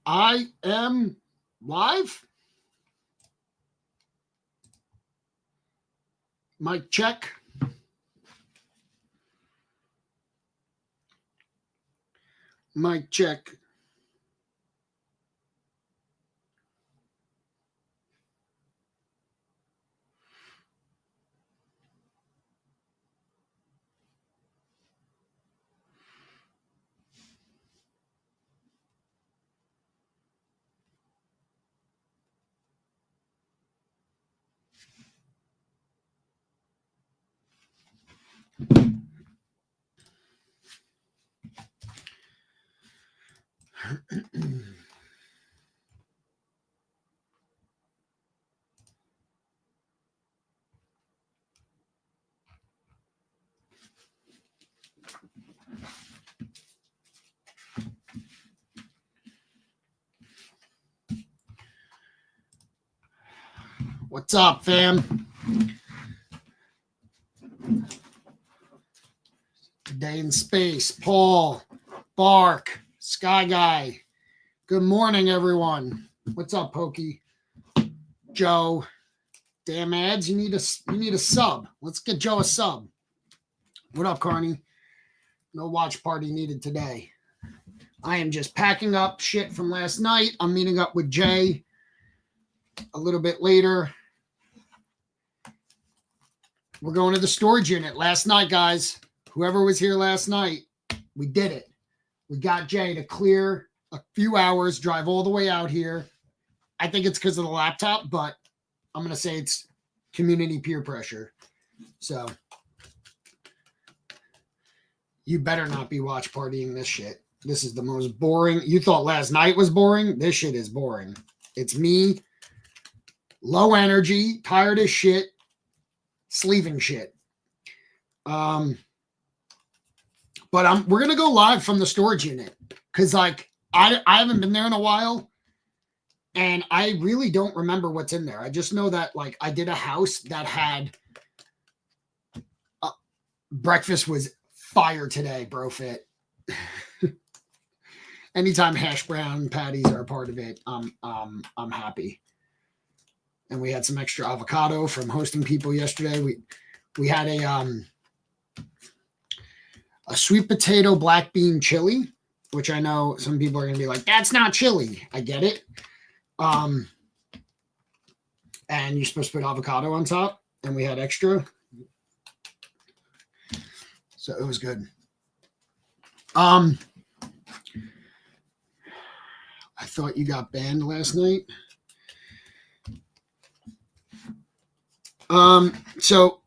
I am live. Mic check. Mic check. What's up, fam? Today in space, Paul, Bark, Sky Guy. Good morning, everyone. What's up, Pokey? Joe. Damn ads, you need a sub. Let's get Joe a sub. What up, Carney? No watch party needed today. I am just packing up shit from last night. I'm meeting up with Jay a little bit later. We're going to the storage unit last night, guys. Whoever was here last night, we did it. We got Jay to clear a few hours, drive all the way out here. I think it's because of the laptop, but I'm going to say it's community peer pressure. So you better not be watch partying this shit. This is the most boring. You thought last night was boring? This shit is boring. It's me, low energy, tired as shit, sleeving shit. But we're gonna go live from the storage unit because I haven't been there in a while, and I really don't remember what's in there. I just know that I did a house that had breakfast was fire today, bro. Fit. Anytime hash brown patties are a part of it, I'm happy. And we had some extra avocado from hosting people yesterday. We had a sweet potato black bean chili, which I know some people are gonna be like, that's not chili. I get it. And you're supposed to put avocado on top, and we had extra. So it was good. I thought you got banned last night. So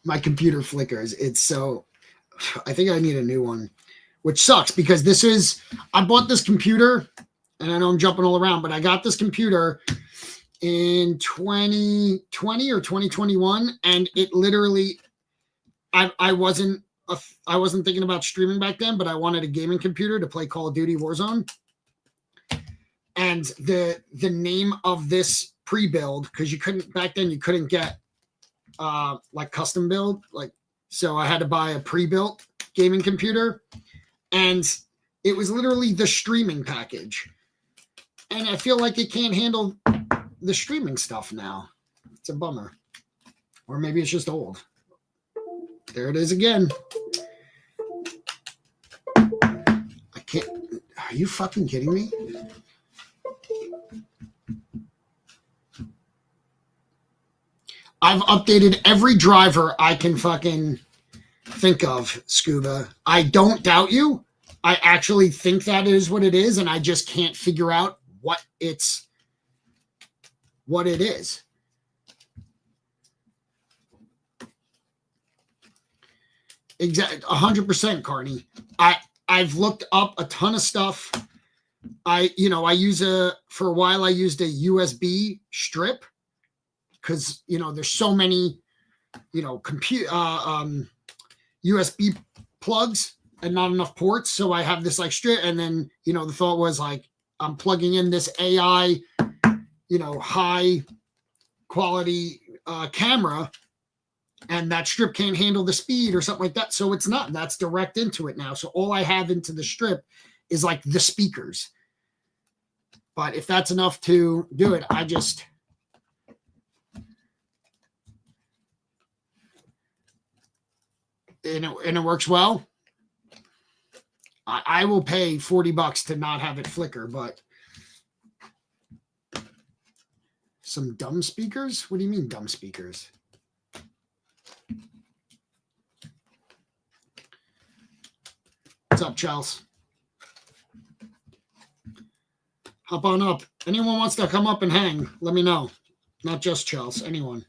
my computer flickers. I think I need a new one, which sucks because I bought this computer, and I know I'm jumping all around, but I got this computer in 2020 or 2021, and it literally, I wasn't thinking about streaming back then, but I wanted a gaming computer to play Call of Duty Warzone. And the name of this pre-build, because you couldn't get custom build, so I had to buy a pre-built gaming computer, and it was literally the streaming package. And I feel like it can't handle the streaming stuff now. It's a bummer. Or maybe it's just old. There it is again. I can't. Are you fucking kidding me? I've updated every driver I can fucking think of, Scuba. I don't doubt you. I actually think that is what it is, and I just can't figure out what it is. Exactly, 100%, Carney. I've looked up a ton of stuff. For a while I used a USB strip because there's so many USB plugs and not enough ports, so I have this strip, and then the thought was I'm plugging in this AI high quality camera, and that strip can't handle the speed or something like that. So it's not, that's direct into it now. So all I have into the strip is like the speakers. But if that's enough to do it, and it works well, I will pay $40 to not have it flicker. But some dumb speakers? What do you mean dumb speakers? What's up, Chels? Hop on up. Anyone wants to come up and hang, let me know. Not just Chels, anyone.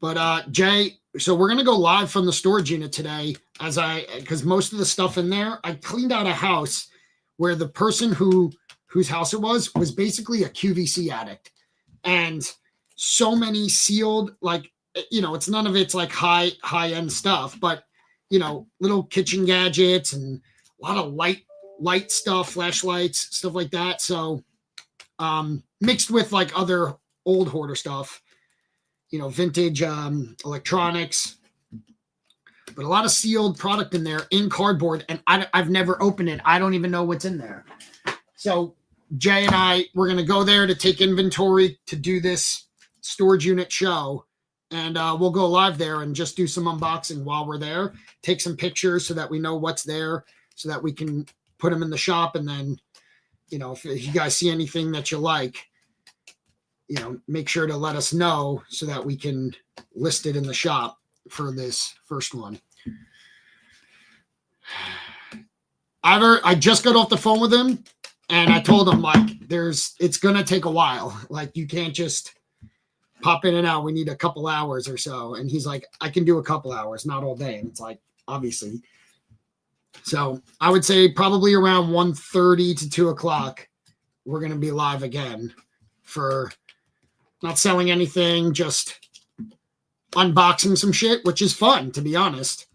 But Jay, so we're gonna go live from the storage unit today, because most of the stuff in there, I cleaned out a house where the person whose house it was basically a QVC addict, and so many sealed, like, it's none of it's like high end stuff, but little kitchen gadgets and a lot of light stuff, flashlights, stuff like that. So mixed with like other old hoarder stuff. Vintage electronics, but a lot of sealed product in there in cardboard, and I've never opened it. I don't even know what's in there. So Jay and we're going to go there to take inventory to do this storage unit show, and we'll go live there and just do some unboxing while we're there, take some pictures so that we know what's there, so that we can put them in the shop. And then, if you guys see anything that you like, make sure to let us know so that we can list it in the shop for this first one. I just got off the phone with him, and I told him, like, it's going to take a while. Like, you can't just pop in and out. We need a couple hours or so. And he's like, I can do a couple hours, not all day. And it's like, obviously. So I would say probably around 1:30 to 2 o'clock, we're going to be live again for not selling anything, just unboxing some shit, which is fun, to be honest.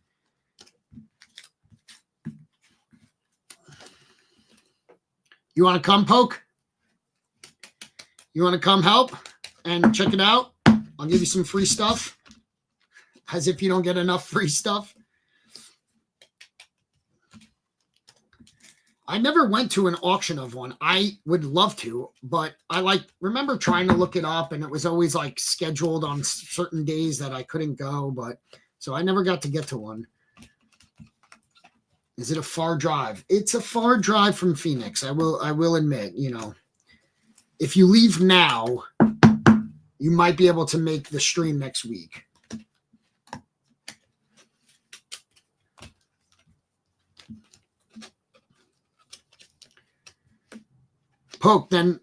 You want to come, Poke? You want to come help and check it out? I'll give you some free stuff, as if you don't get enough free stuff. I never went to an auction of one. I would love to, but I remember trying to look it up, and it was always like scheduled on certain days that I couldn't go. But so I never got to get to one. Is it a far drive? It's a far drive from Phoenix. I will admit, if you leave now, you might be able to make the stream next week. Poke, then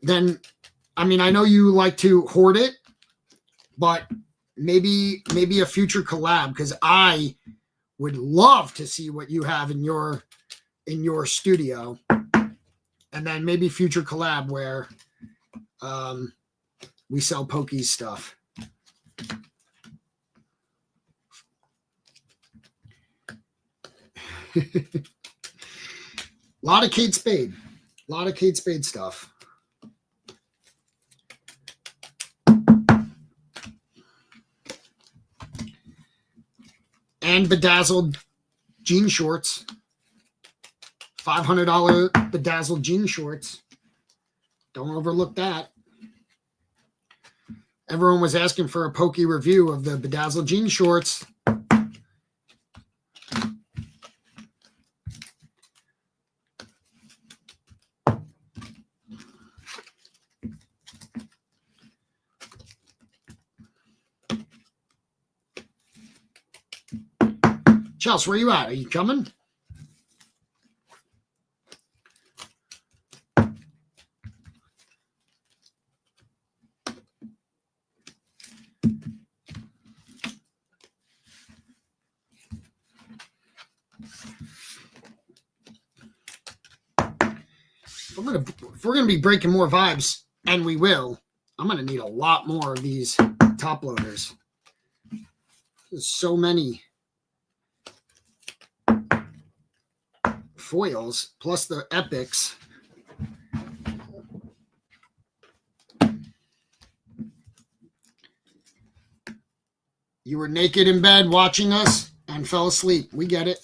I mean, I know you like to hoard it, but maybe a future collab, because I would love to see what you have in your studio, and then maybe future collab where we sell Pokey's stuff. A lot of Kate Spade. A lot of Kate Spade stuff. And bedazzled jean shorts. $500 bedazzled jean shorts. Don't overlook that. Everyone was asking for a Pokey review of the bedazzled jean shorts. Chelsea, where you at? Are you coming? If we're gonna be breaking more vibes, and we will, I'm gonna need a lot more of these top loaders. There's so many. foils plus the epics. You were naked in bed watching us and fell asleep. We get it.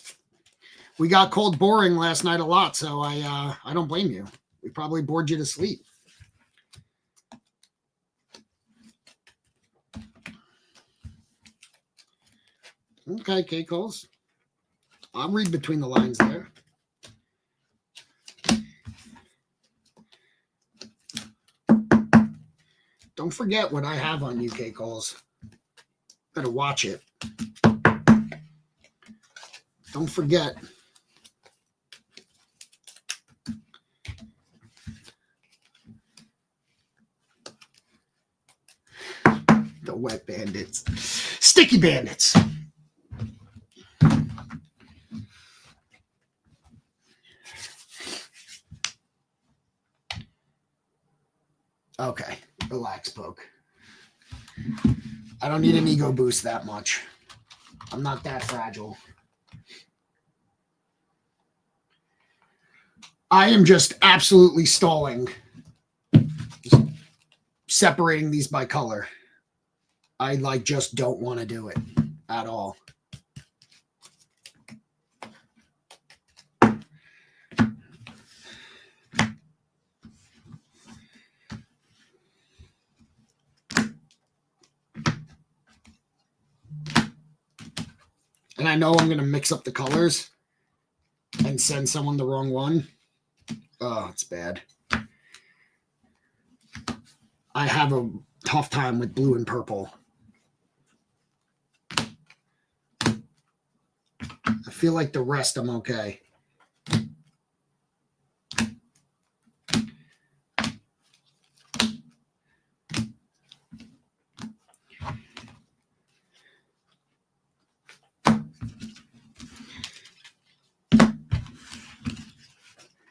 We got cold boring last night a lot, so I don't blame you. We probably bored you to sleep. Okay, K-Coles. I'll read between the lines there. Don't forget what I have on you, K-Coles. Better watch it. Don't forget. The wet bandits. Sticky bandits. Okay, relax, Poke. I don't need an ego boost that much. I'm not that fragile. I am just absolutely stalling. Just separating these by color. I just don't want to do it at all. And I know I'm going to mix up the colors and send someone the wrong one. Oh, it's bad. I have a tough time with blue and purple. I feel like the rest I'm okay.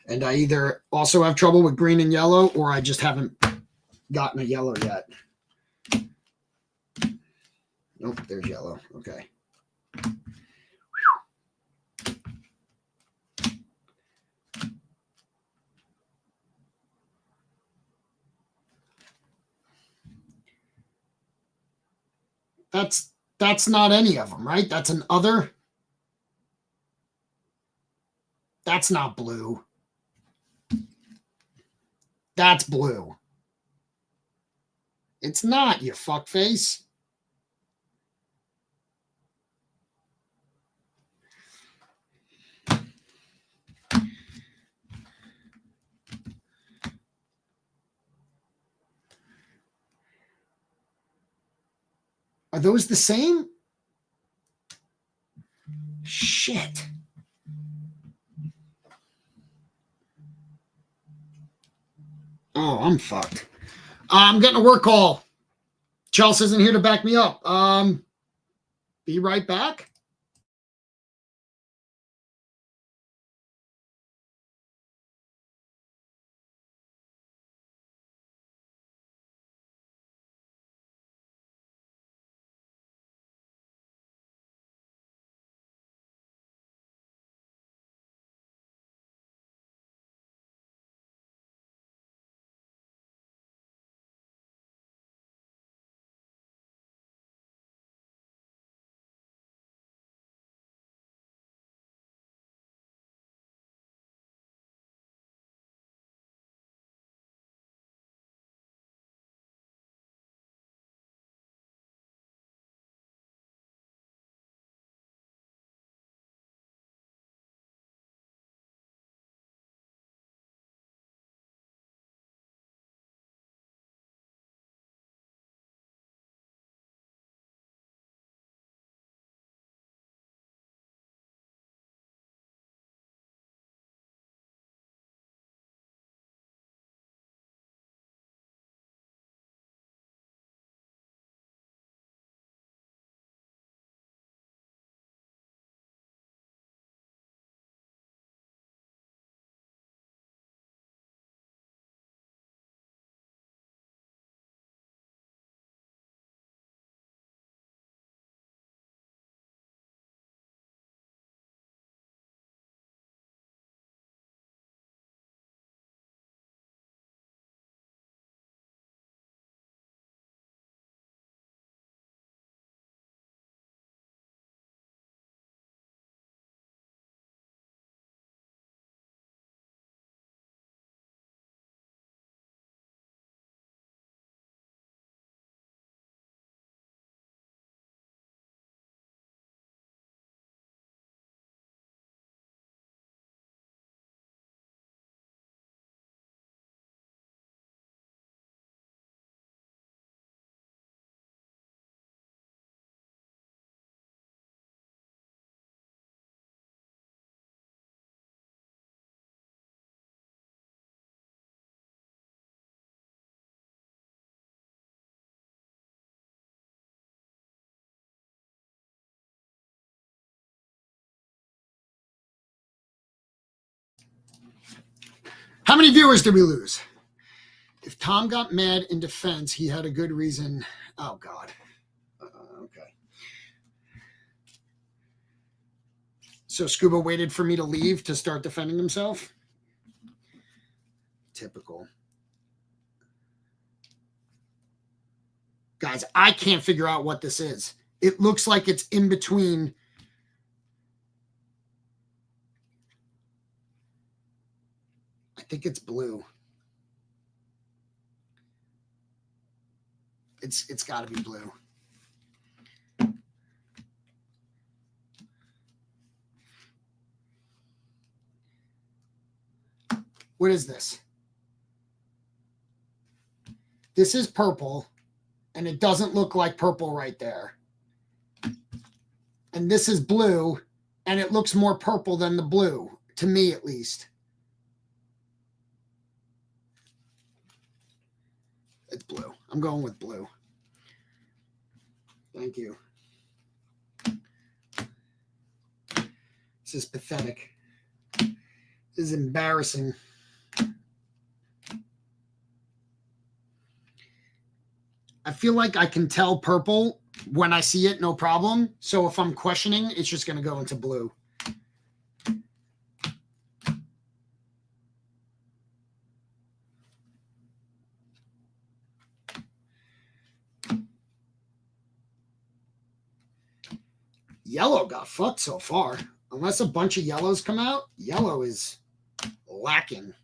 And I either also have trouble with green and yellow, or I just haven't gotten a yellow yet. Nope, there's yellow. Okay. That's not any of them, right? That's an other. That's not blue. That's blue. It's not, you fuckface. Are those the same? Shit. Oh, I'm fucked. I'm getting a work call. Chelsea isn't here to back me up. Be right back. How many viewers did we lose? If Tom got mad in defense, he had a good reason. Oh, God. Okay. So Scuba waited for me to leave to start defending himself? Typical. Guys, I can't figure out what this is. It looks like it's in between. I think it's blue. It's got to be blue. What is this? This is purple, and it doesn't look like purple right there. And this is blue, and it looks more purple than the blue, to me at least. It's blue. I'm going with blue. Thank you. This is pathetic. This is embarrassing. I feel like I can tell purple when I see it, no problem. So if I'm questioning, it's just going to go into blue. Yellow got fucked so far. Unless a bunch of yellows come out, yellow is lacking.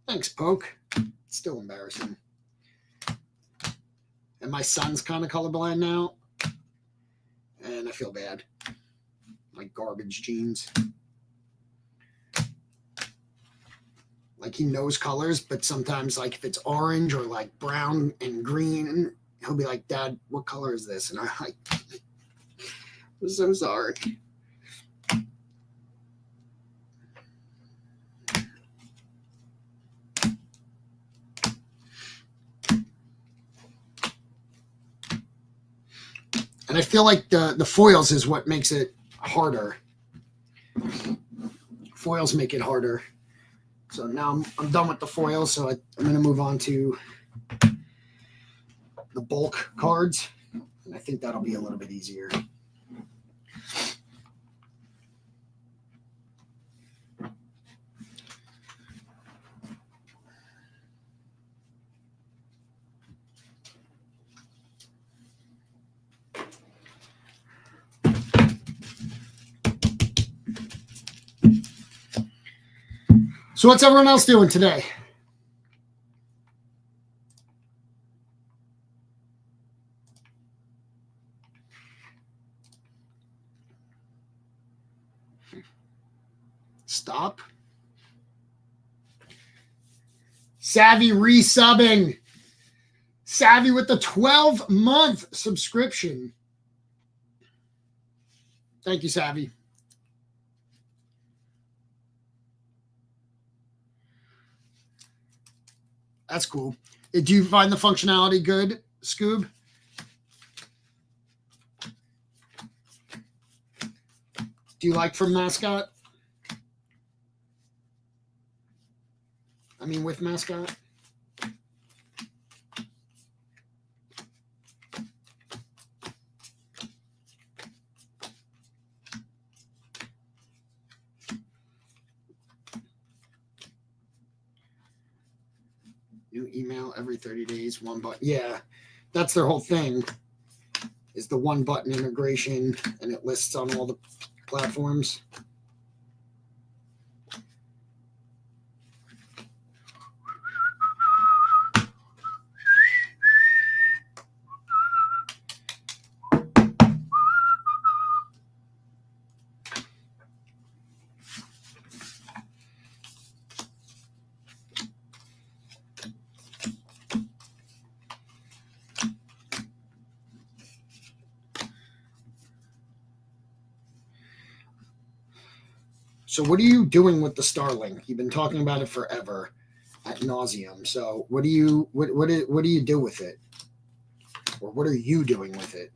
Thanks, Poke. It's still embarrassing. And my son's kind of colorblind now. And I feel bad. Like garbage genes. Like he knows colors, but sometimes like if it's orange or like brown and green, he'll be like, Dad, what color is this? And I'm like, I'm so sorry. And I feel like the foils is what makes it harder. Foils make it harder. So now I'm done with the foils, so I'm going to move on to the bulk cards. And I think that'll be a little bit easier. So what's everyone else doing today? Stop. Savvy resubbing. Savvy with the 12-month subscription. Thank you, Savvy. That's cool. Do you find the functionality good, Scoob? Do you like from Mascot? I mean, with Mascot? New email every 30 days, one button. Yeah, that's their whole thing, is the one button integration, and it lists on all the platforms. So what are you doing with the Starlink? You've been talking about it forever, ad nauseum. So what do you do with it, or what are you doing with it?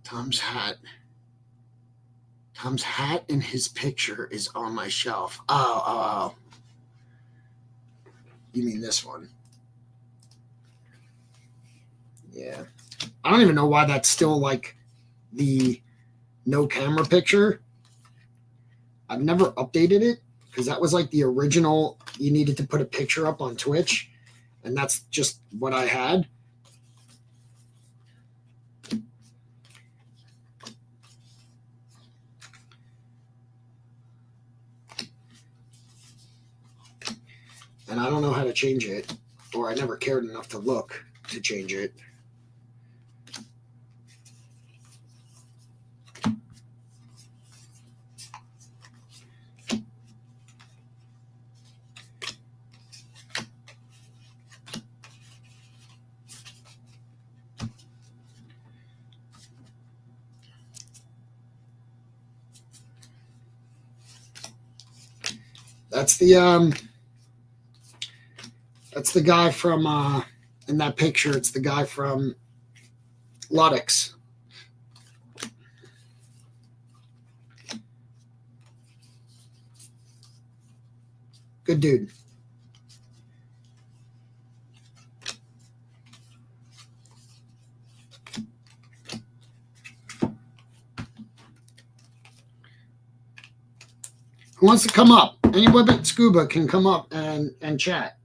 Tom's hat. Tom's hat and his picture is on my shelf. Oh. You mean this one? Yeah. I don't even know why that's still like the no camera picture. I've never updated it because that was like the original. You needed to put a picture up on Twitch, and that's just what I had. And I don't know how to change it, or I never cared enough to look to change it. That's the guy from in that picture. It's the guy from Ludex. Good dude. Who wants to come up? Anyone but Scuba can come up and chat.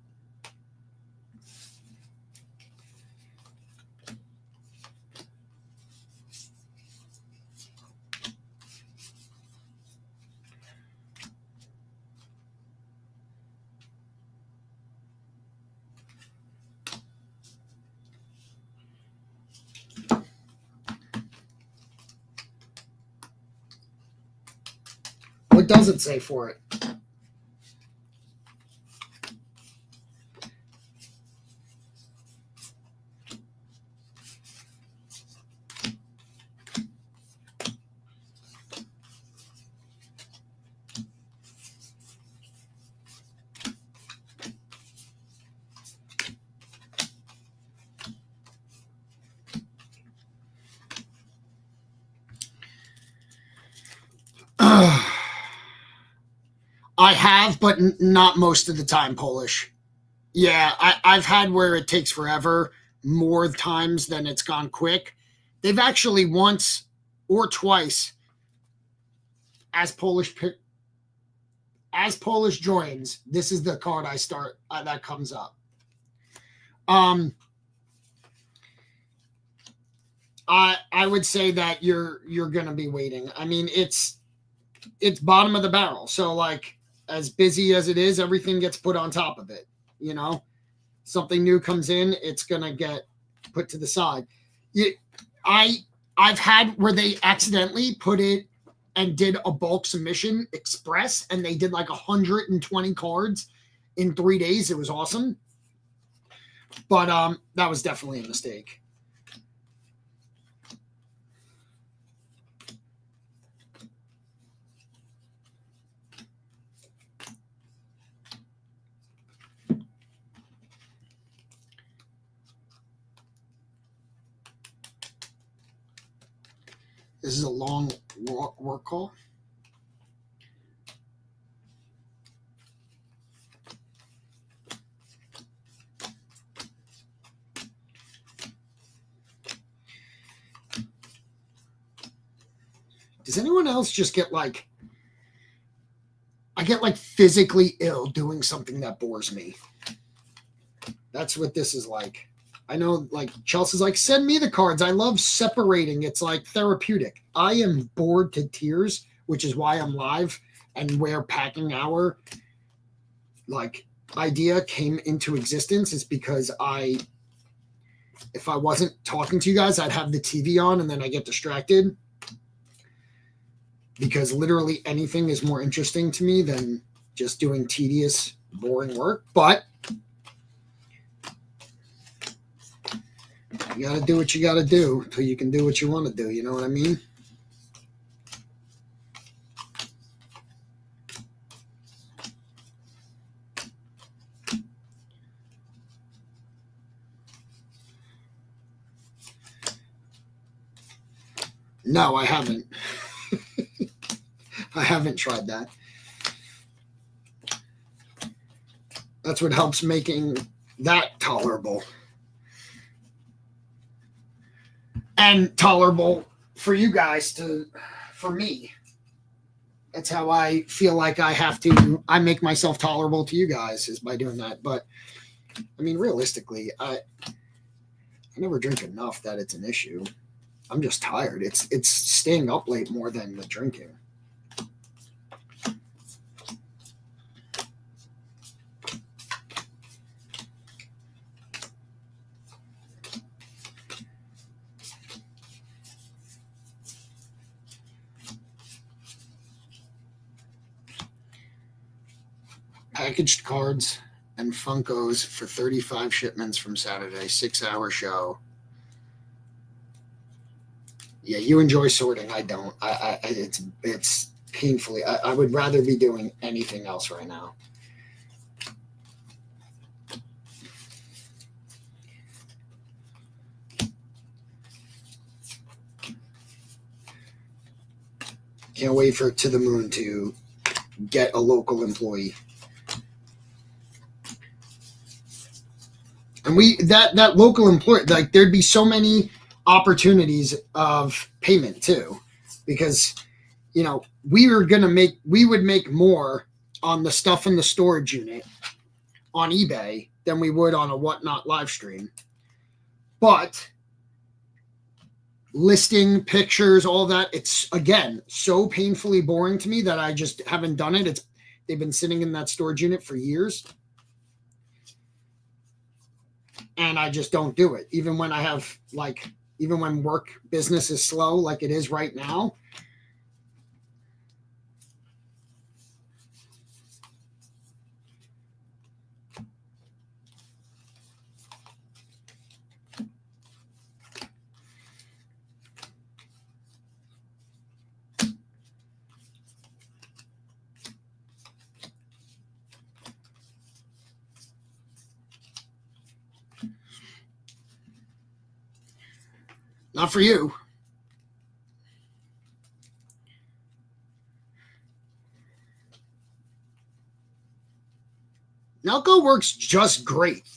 What does it say for it? I have, but not most of the time, Polish. Yeah, I've had where it takes forever, more times than it's gone quick. They've actually once or twice, as Polish joins, this is the card I start that comes up. I would say that you're gonna be waiting. I mean, it's bottom of the barrel, so like as busy as it is, everything gets put on top of it. You know, something new comes in, it's gonna get put to the side. I've had where they accidentally put it and did a bulk submission express, and they did like 120 cards in 3 days. It was awesome, but that was definitely a mistake. This is a long work call. Does anyone else just get like, I get like physically ill doing something that bores me? That's what this is like. I know, like, Chelsea's like, send me the cards. I love separating. It's like therapeutic. I am bored to tears, which is why I'm live and where Packing Hour, like, idea came into existence is because if I wasn't talking to you guys, I'd have the TV on and then I get distracted because literally anything is more interesting to me than just doing tedious, boring work. But you got to do what you got to do until you can do what you want to do. You know what I mean? No, I haven't. I haven't tried that. That's what helps making that tolerable. And tolerable for you guys for me. That's how I feel like I make myself tolerable to you guys is by doing that. But I mean, realistically, I never drink enough that it's an issue. I'm just tired. It's staying up late more than the drinking. Packaged cards and Funkos for 35 shipments from Saturday, 6-hour show. Yeah, you enjoy sorting. I don't. It's painfully. I would rather be doing anything else right now. Can't wait for To the Moon to get a local employee. And that local employee, like, there'd be so many opportunities of payment too, because, you know, we would make more on the stuff in the storage unit on eBay than we would on a Whatnot live stream. But listing pictures, all that, it's again so painfully boring to me that I just haven't done it. They've been sitting in that storage unit for years. And I just don't do it. Even when even when work business is slow, like it is right now. Not for you. Nelco works just great.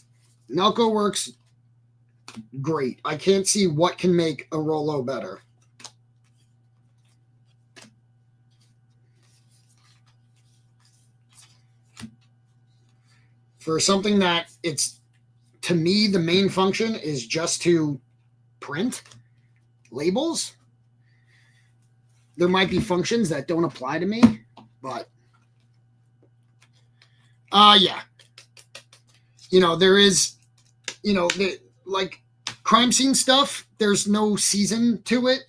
Nelco works great. I can't see what can make a Rolo better. For something that to me, the main function is just to print labels. There might be functions that don't apply to me, but yeah. You know, there is, you know, like crime scene stuff, there's no season to it.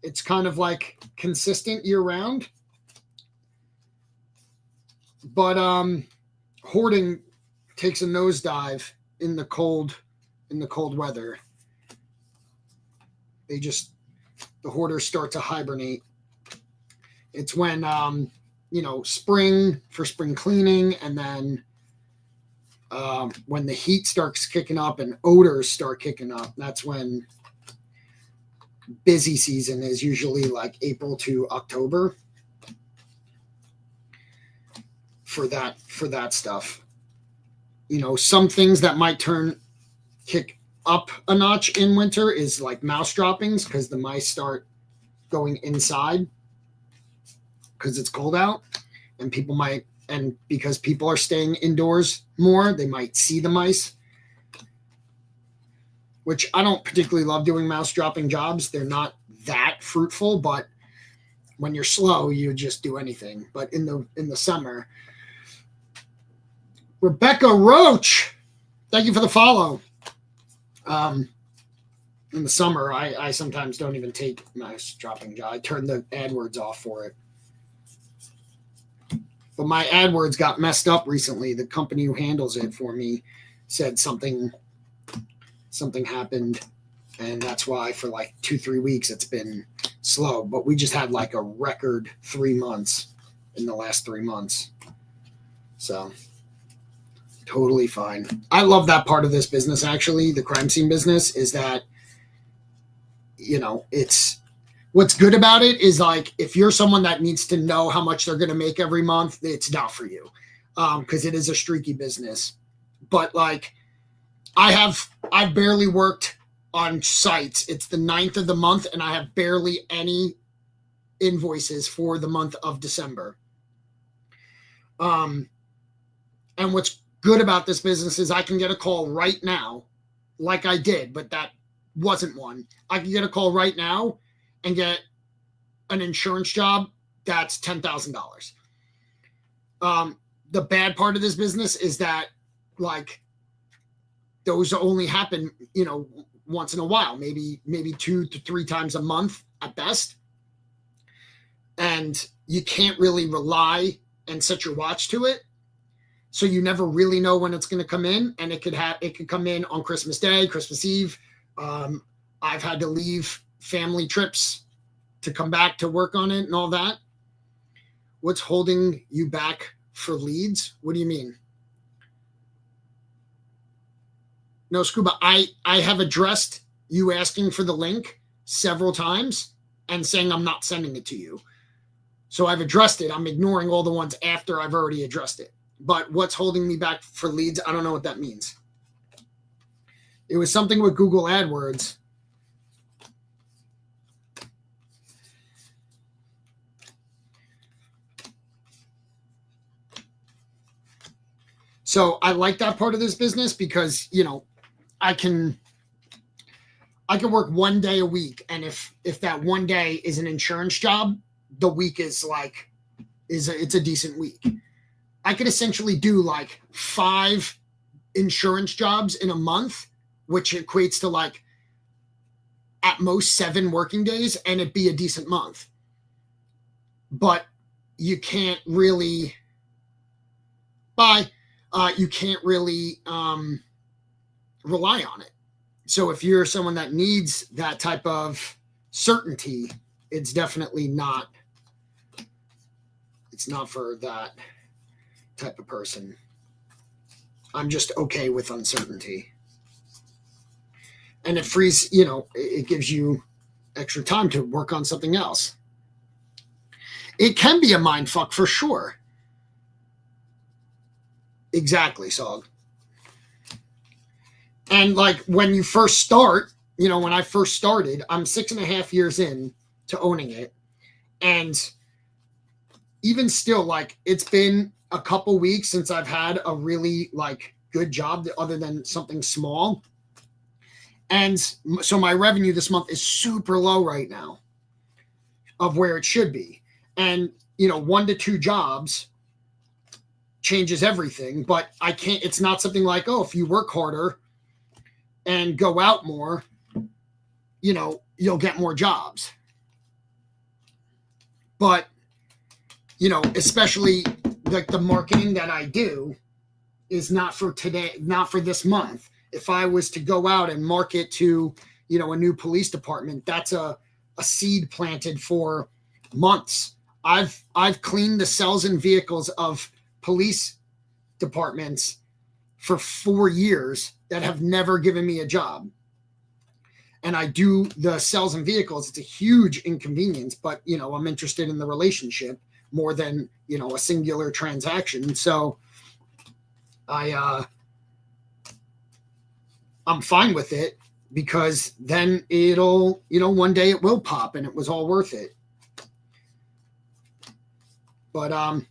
It's kind of like consistent year round. But hoarding takes a nosedive in the cold weather. The hoarders start to hibernate. It's when you know, spring for spring cleaning, and then when the heat starts kicking up and odors start kicking up, that's when busy season is, usually like April to October for that stuff. You know, some things that might kick up a notch in winter is like mouse droppings, because the mice start going inside because it's cold out, and because people are staying indoors more, they might see the mice, which I don't particularly love doing mouse dropping jobs. They're not that fruitful, but when you're slow, you just do anything. But in the summer, Rebecca Roach, thank you for the follow. In the summer, I sometimes don't even take mouse dropping job. I turn the AdWords off for it. But my AdWords got messed up recently. The company who handles it for me said something happened, and that's why for like 2-3 weeks it's been slow. But we just had like a record 3 months in the last 3 months. So totally fine. I love that part of this business, actually. The crime scene business is that, it's what's good about it is like if you're someone that needs to know how much they're going to make every month, it's not for you, because it is a streaky business. But like I barely worked on sites. It's the 9th of the month, and I have barely any invoices for the month of December. And what's good about this business is I can get a call right now, like I did, but that wasn't one. I can get a call right now and get an insurance job that's $10,000. The bad part of this business is that like those only happen, once in a while, maybe 2 to 3 times a month at best. And you can't really rely and set your watch to it. So you never really know when it's going to come in, and it could come in on Christmas Day, Christmas Eve. I've had to leave family trips to come back to work on it and all that. What's holding you back for leads? What do you mean? No, Scuba, I have addressed you asking for the link several times and saying I'm not sending it to you. So I've addressed it. I'm ignoring all the ones after I've already addressed it. But what's holding me back for leads? I don't know what that means. It was something with Google AdWords. So I like that part of this business because, I can work 1 day a week. And if that 1 day is an insurance job, the week is it's a decent week. I could essentially do like 5 insurance jobs in a month, which equates to like at most 7 working days, and it'd be a decent month. But you can't really rely on it. So if you're someone that needs that type of certainty, it's definitely not. It's not for that type of person. I'm just okay with uncertainty. And it frees, it gives you extra time to work on something else. It can be a mind fuck for sure. Exactly, Sog. And like when you first start, when I first started, I'm 6.5 years in to owning it. And even still, like it's been a couple weeks since I've had a really like good job other than something small. And so my revenue this month is super low right now of where it should be. And, 1 to 2 jobs changes everything, but it's not something like, oh, if you work harder and go out more, you'll get more jobs. But, especially like the marketing that I do is not for today, not for this month. If I was to go out and market to, a new police department, that's a seed planted for months. I've cleaned the cells and vehicles of police departments for 4 years that have never given me a job. And I do the cells and vehicles. It's a huge inconvenience, but, I'm interested in the relationship more than, a singular transaction. So I'm fine with it, because then it'll, one day it will pop and it was all worth it. But,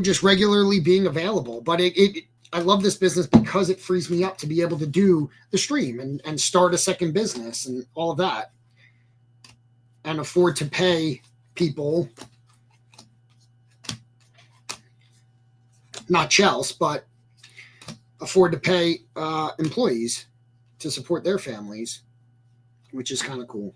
just regularly being available. But I love this business because it frees me up to be able to do the stream and start a second business and all of that, and afford to pay people, not Chels, but afford to pay employees to support their families, which is kind of cool.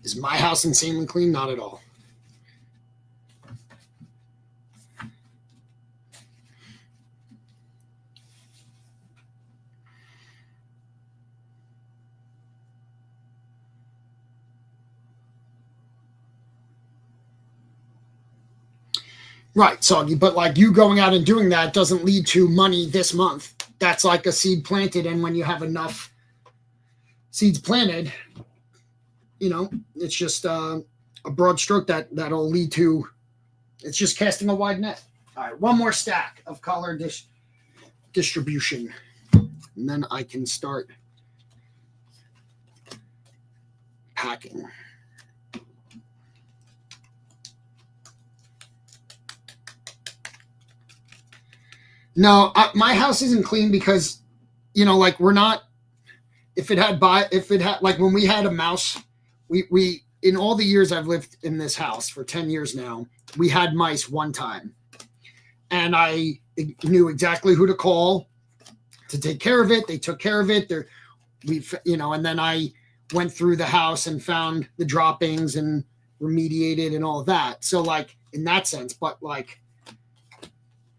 Is my house insanely clean? Not at all. Right, Soggy, but like you going out and doing that doesn't lead to money this month. That's like a seed planted, and when you have enough seeds planted, it's just a broad stroke that'll lead to, it's just casting a wide net. All right, one more stack of color distribution, and then I can start packing. No, my house isn't clean because, like we're not. If it had like when we had a mouse, we in all the years I've lived in this house for 10 years now, we had mice one time, and I knew exactly who to call to take care of it. They took care of it. And then I went through the house and found the droppings and remediated and all of that. So like in that sense, but like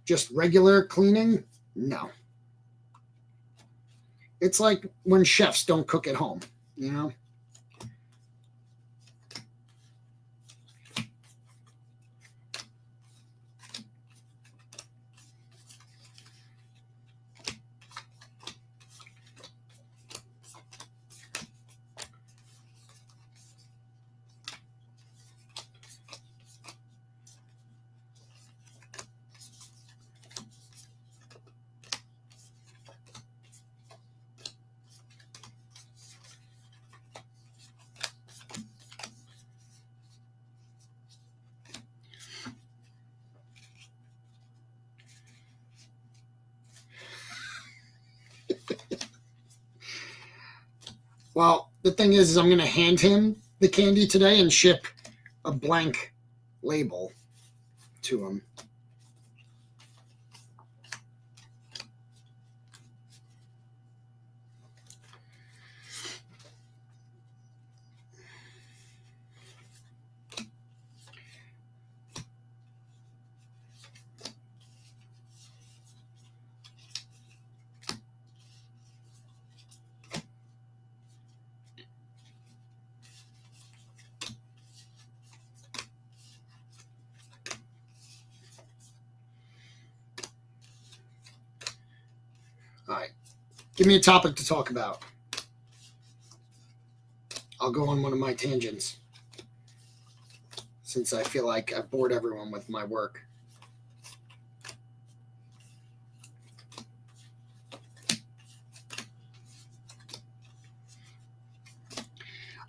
just regular cleaning, no. It's like when chefs don't cook at home, Well, the thing is I'm going to hand him the candy today and ship a blank label to him. All right. Give me a topic to talk about. I'll go on one of my tangents, since I feel like I've bored everyone with my work.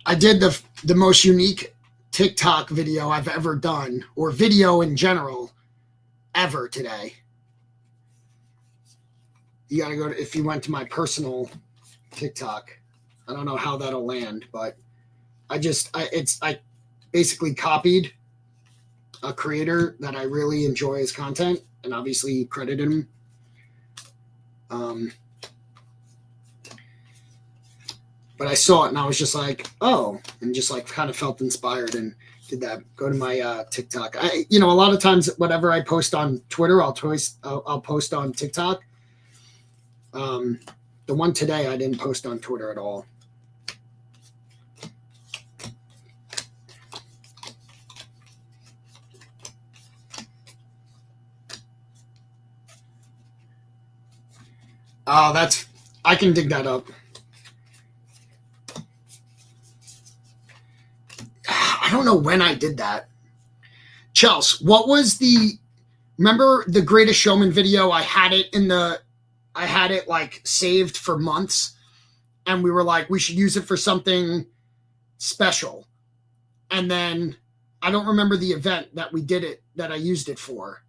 I did the most unique TikTok video I've ever done, or video in general, ever today. You got to go to, if you went to my personal TikTok, I don't know how that'll land, but I basically copied a creator that I really enjoy his content, and obviously credited him. But I saw it and I was just like, oh, and just like kind of felt inspired and did that. Go to my TikTok. A lot of times whatever I post on Twitter, I'll post on TikTok. The one today I didn't post on Twitter at all. Oh, I can dig that up. I don't know when I did that. Chels, what was remember the Greatest Showman video? I had it like saved for months, and we were like, we should use it for something special. And then I don't remember the event that I used it for.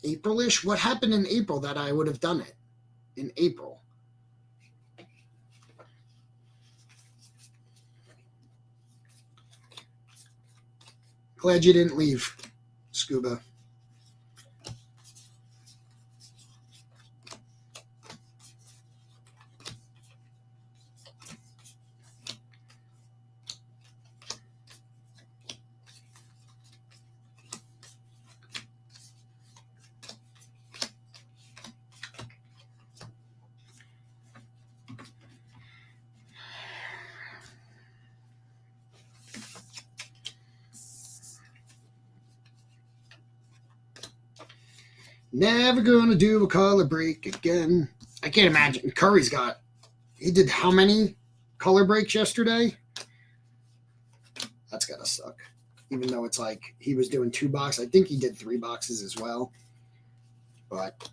April-ish? What happened in April that I would have done it in April? Glad you didn't leave, Scuba. Never gonna do a color break again. I can't imagine. He did how many color breaks yesterday? That's gotta suck. Even though it's like he was doing 2 boxes. I think he did 3 boxes as well. But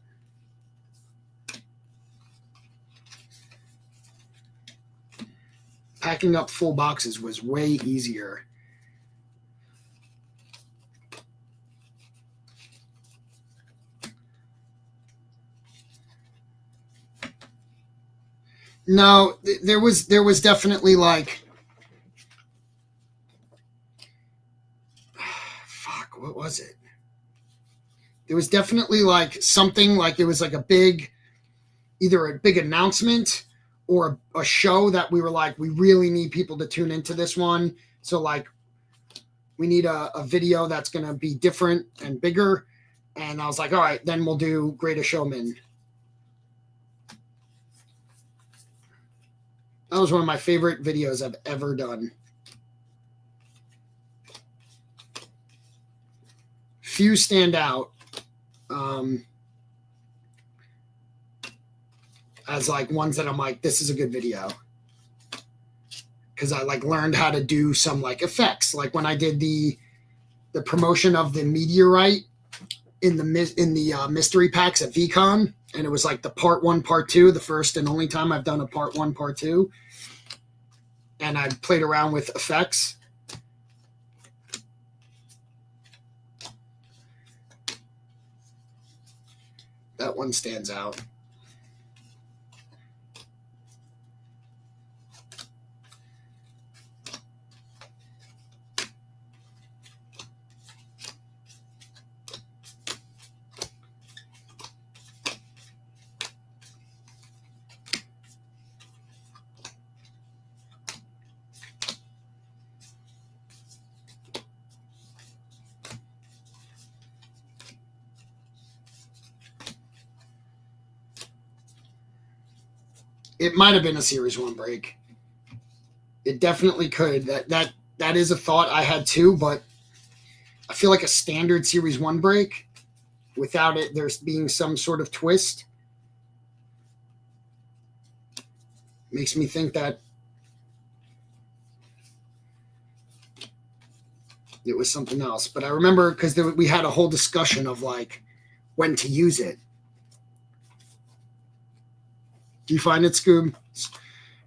packing up full boxes was way easier. No, there was definitely like, fuck, what was it? There was definitely like something like there was like either a big announcement or a show that we were like, we really need people to tune into this one. So like, we need a video that's going to be different and bigger. And I was like, all right, then we'll do Greatest Showman. That was one of my favorite videos I've ever done. Few stand out as like ones that I'm like, this is a good video. Because I like learned how to do some like effects. Like when I did the promotion of the meteorite in the mystery packs at VCon, and it was like the part 1, part 2, the first and only time I've done a part 1, part 2. And I played around with effects. That one stands out. It might have been a Series 1 break. It definitely could. That is a thought I had too, but I feel like a standard Series 1 break without it there's being some sort of twist makes me think that it was something else. But I remember because we had a whole discussion of like when to use it. Do you find it, Scoob?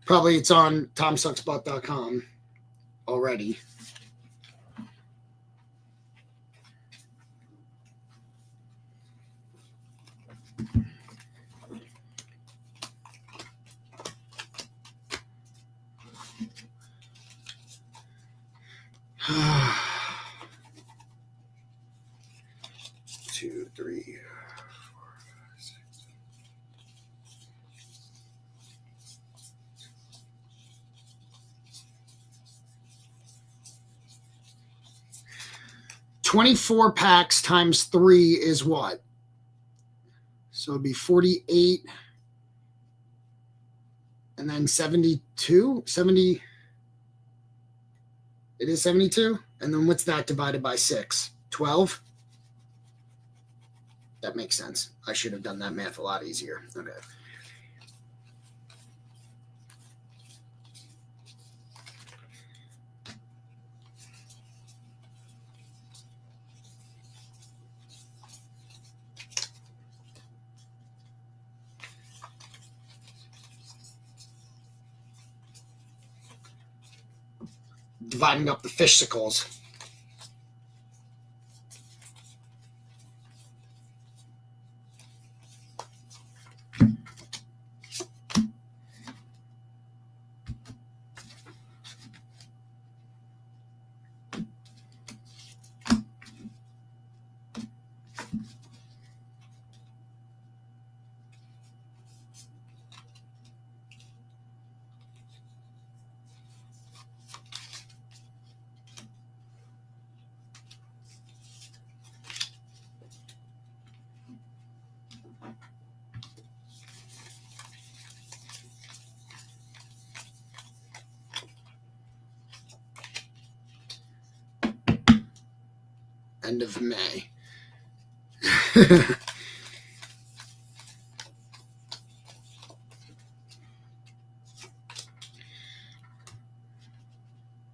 Probably it's on TomSucksButt.com already. Two, three, 4, 5, 6. $24 packs times 3 is what? So it'd be 48 and then 72, 70. It is 72. And then what's that divided by 6? 12. That makes sense. I should have done that math a lot easier. Okay. Dividing up the fishsicles. End of May.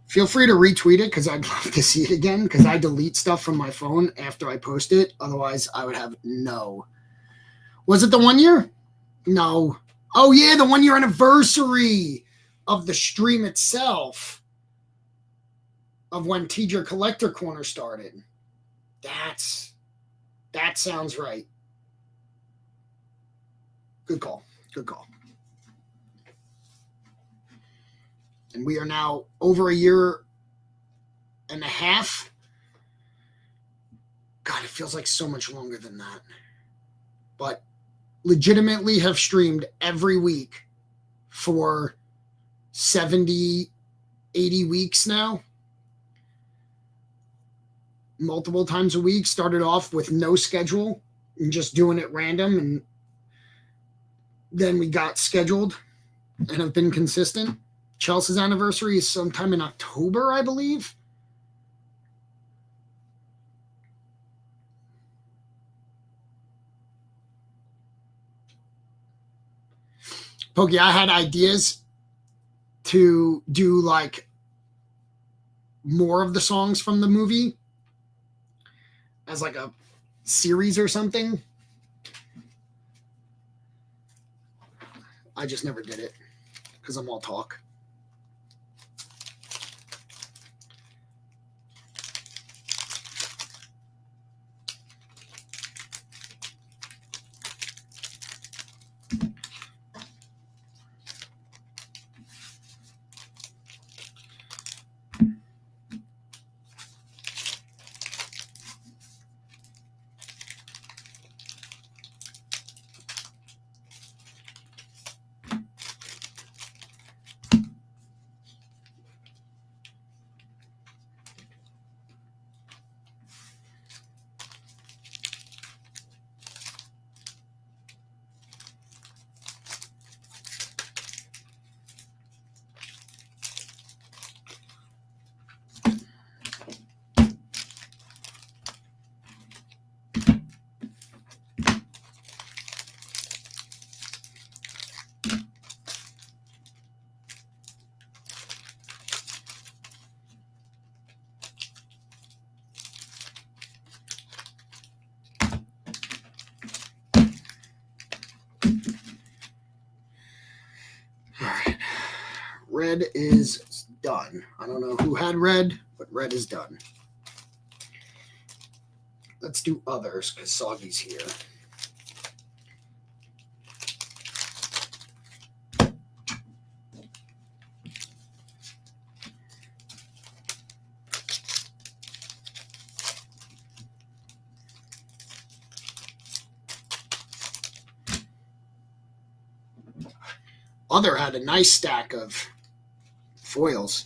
Feel free to retweet it because I'd love to see it again because I delete stuff from my phone after I post it. Otherwise, I would have no. Was it the 1 year? No. Oh, yeah, the 1 year anniversary of the stream itself of when TJ Collector Corner started. That sounds right. Good call. Good call. And we are now over a year and a half. God, it feels like so much longer than that. But legitimately have streamed every week for 70, 80 weeks now. Multiple times a week. Started off with no schedule and just doing it random. And then we got scheduled and have been consistent. Chelsea's anniversary is sometime in October, I believe. Pokey, I had ideas to do like more of the songs from the movie as like a series or something. I just never did it because I'm all talk. Red is done. I don't know who had red, but red is done. Let's do others because Soggy's here. Other had a nice stack of foils.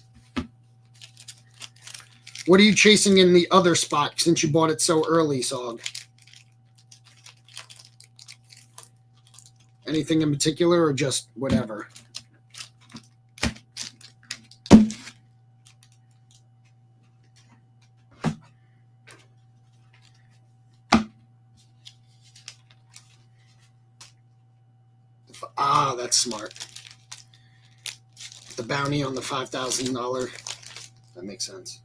What are you chasing in the other spot since you bought it so early, Sog? Anything in particular or just whatever? Oh, that's smart. The bounty on the $5,000. That makes sense.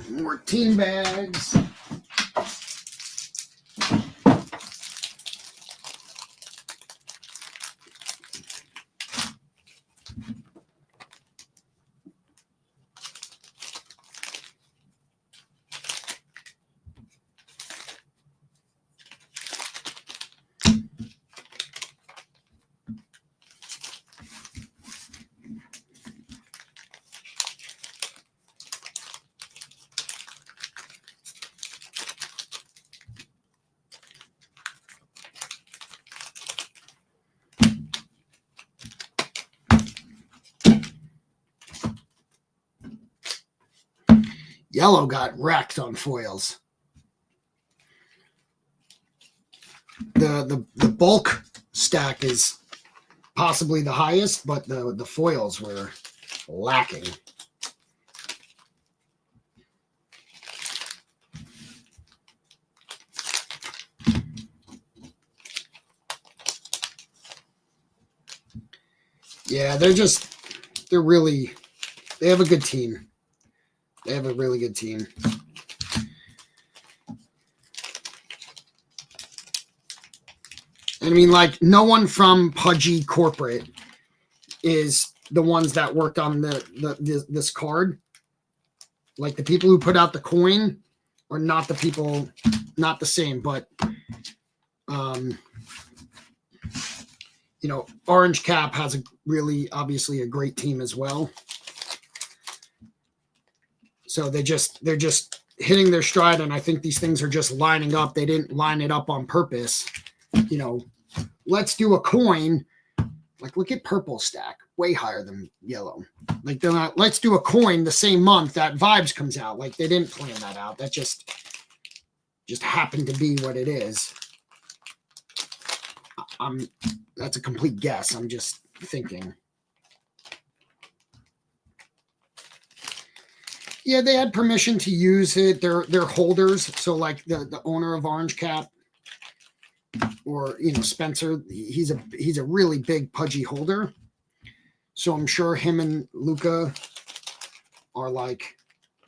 More team bags. Yellow got wrecked on foils. The bulk stack is possibly the highest, but the foils were lacking. Yeah, they have a good team. They have a really good team. And I mean, like, no one from Pudgy Corporate is the ones that worked on this card. Like, the people who put out the coin are not the people, not the same, but you know, Orange Cap has obviously a great team as well. So they're just hitting their stride, and I think these things are just lining up. They didn't line it up on purpose. You know, let's do a coin. Like, look at purple stack, way higher than yellow. Like, they're not, let's do a coin the same month that Vibes comes out. Like, they didn't plan that out. That just happened to be what it is. That's a complete guess. I'm just thinking. Yeah, they had permission to use it. They're holders. So, like, the owner of Orange Cap, or, you know, Spencer, he's a really big Pudgy holder. So I'm sure him and Luca are, like,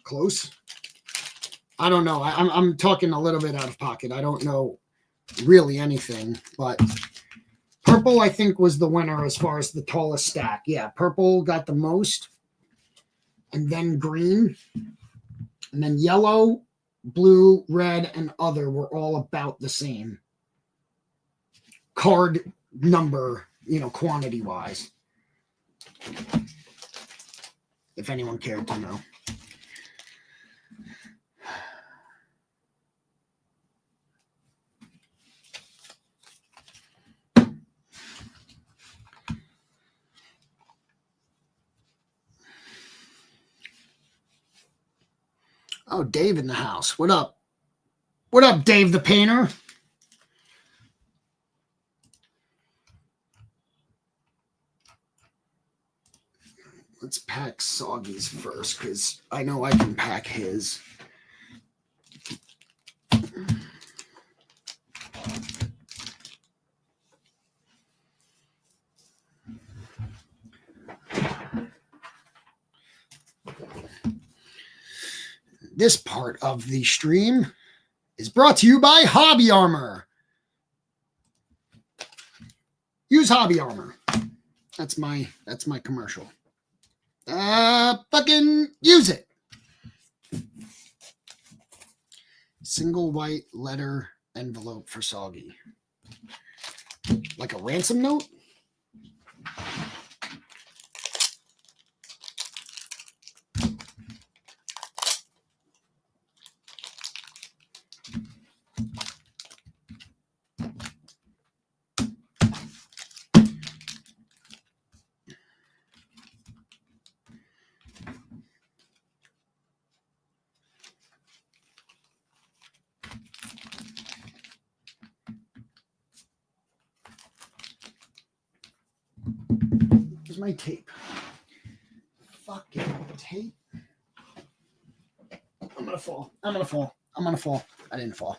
close. I don't know. I'm talking a little bit out of pocket. I don't know really anything, but purple, I think, was the winner as far as the tallest stack. Yeah, purple got the most, and then green, and then yellow, blue, red, and other were all about the same card number, you know, quantity wise, if anyone cared to know. Oh, Dave in the house. What up? What up, Dave the painter? Let's pack Soggy's first, because I know I can pack his. This part of the stream is brought to you by Hobby Armor. Use Hobby Armor. That's my commercial. Fucking use it. Single white letter envelope for Soggy. Like a ransom note? Here's my tape. Fucking tape. I'm gonna fall. I'm gonna fall. I'm gonna fall. I didn't fall.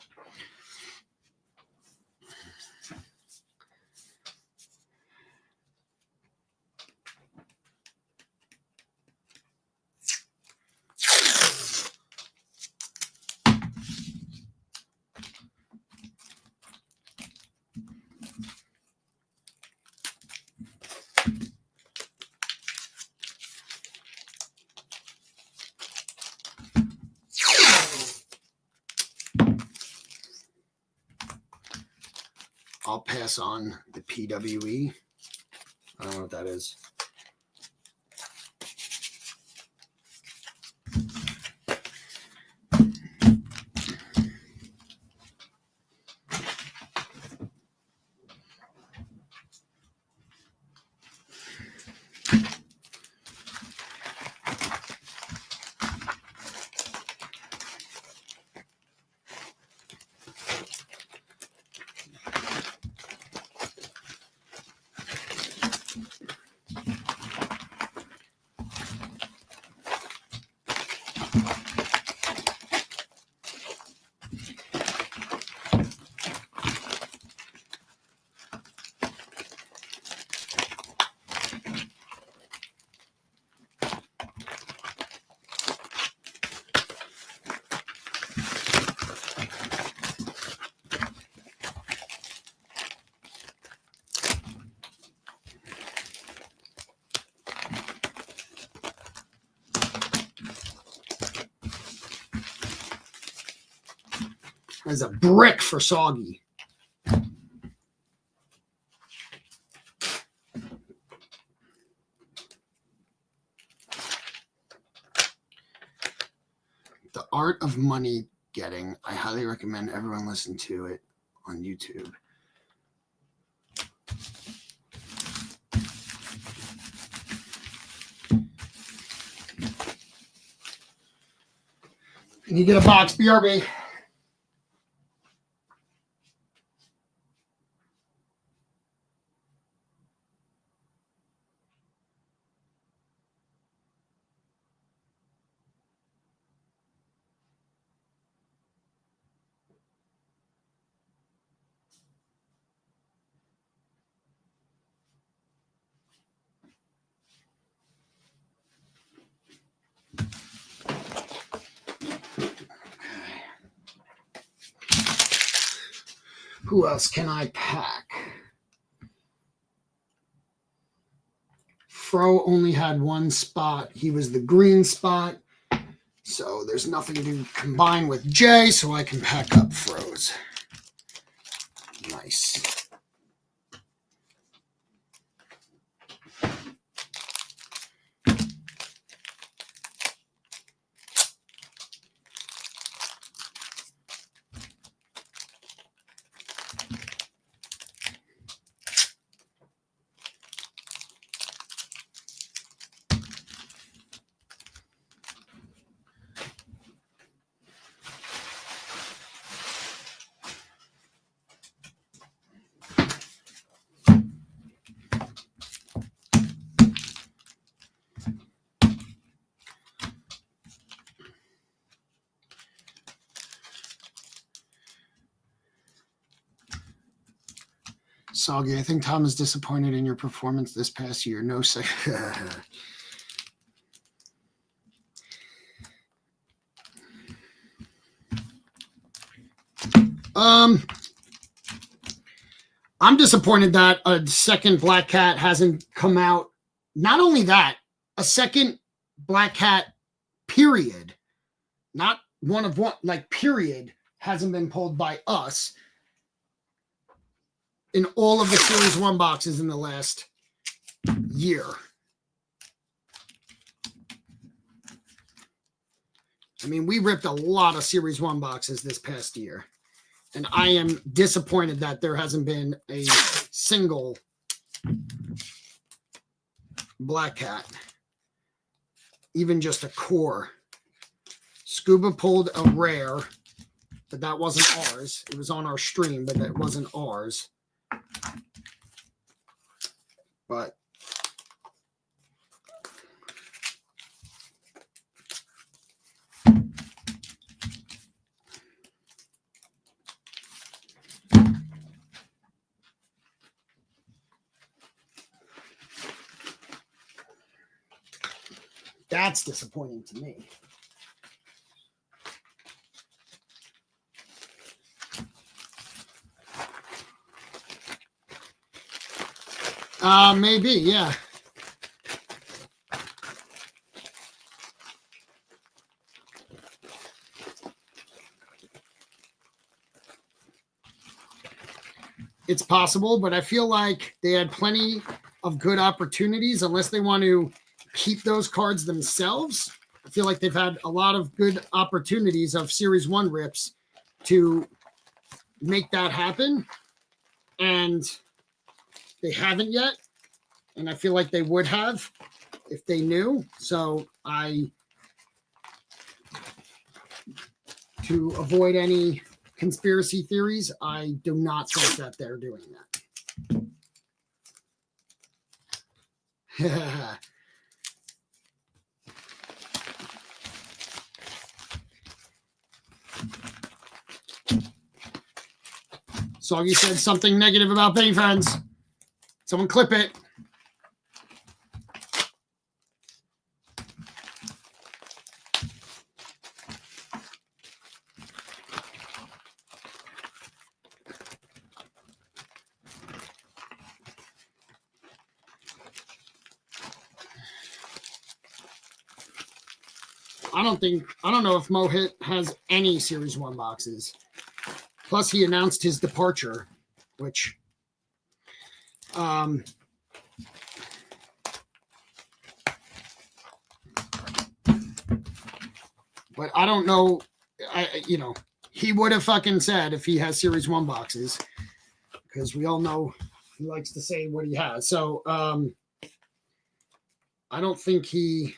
I'll pass on the PWE. I don't know what that is. There's a brick for Soggy. The Art of Money Getting. I highly recommend everyone listen to it on YouTube. Can you get a box, BRB? Who else can I pack? Fro only had one spot. He was the green spot. So there's nothing to combine with Jay, so I can pack up Fro's. Nice. Soggy, I think Tom is disappointed in your performance this past year. No, sir. I'm disappointed that a second Black Cat hasn't come out. Not only that, a second Black Cat, period, not one of one, like period, hasn't been pulled by us in all of the Series 1 boxes in the last year. I mean, we ripped a lot of Series 1 boxes this past year. And I am disappointed that there hasn't been a single Black Cat, even just a core. Scuba pulled a rare, but that wasn't ours. It was on our stream, but that wasn't ours. But that's disappointing to me. Maybe, yeah. It's possible, but I feel like they had plenty of good opportunities unless they want to keep those cards themselves. I feel like they've had a lot of good opportunities of Series 1 rips to make that happen, and they haven't yet. And I feel like they would have if they knew. So to avoid any conspiracy theories, I do not think that they're doing that. Soggy said something negative about Penny Friends. Someone clip it. I don't know if Mohit has any Series 1 boxes. Plus, he announced his departure, which but I don't know. He would have fucking said if he has Series 1 boxes, because we all know he likes to say what he has. So I don't think he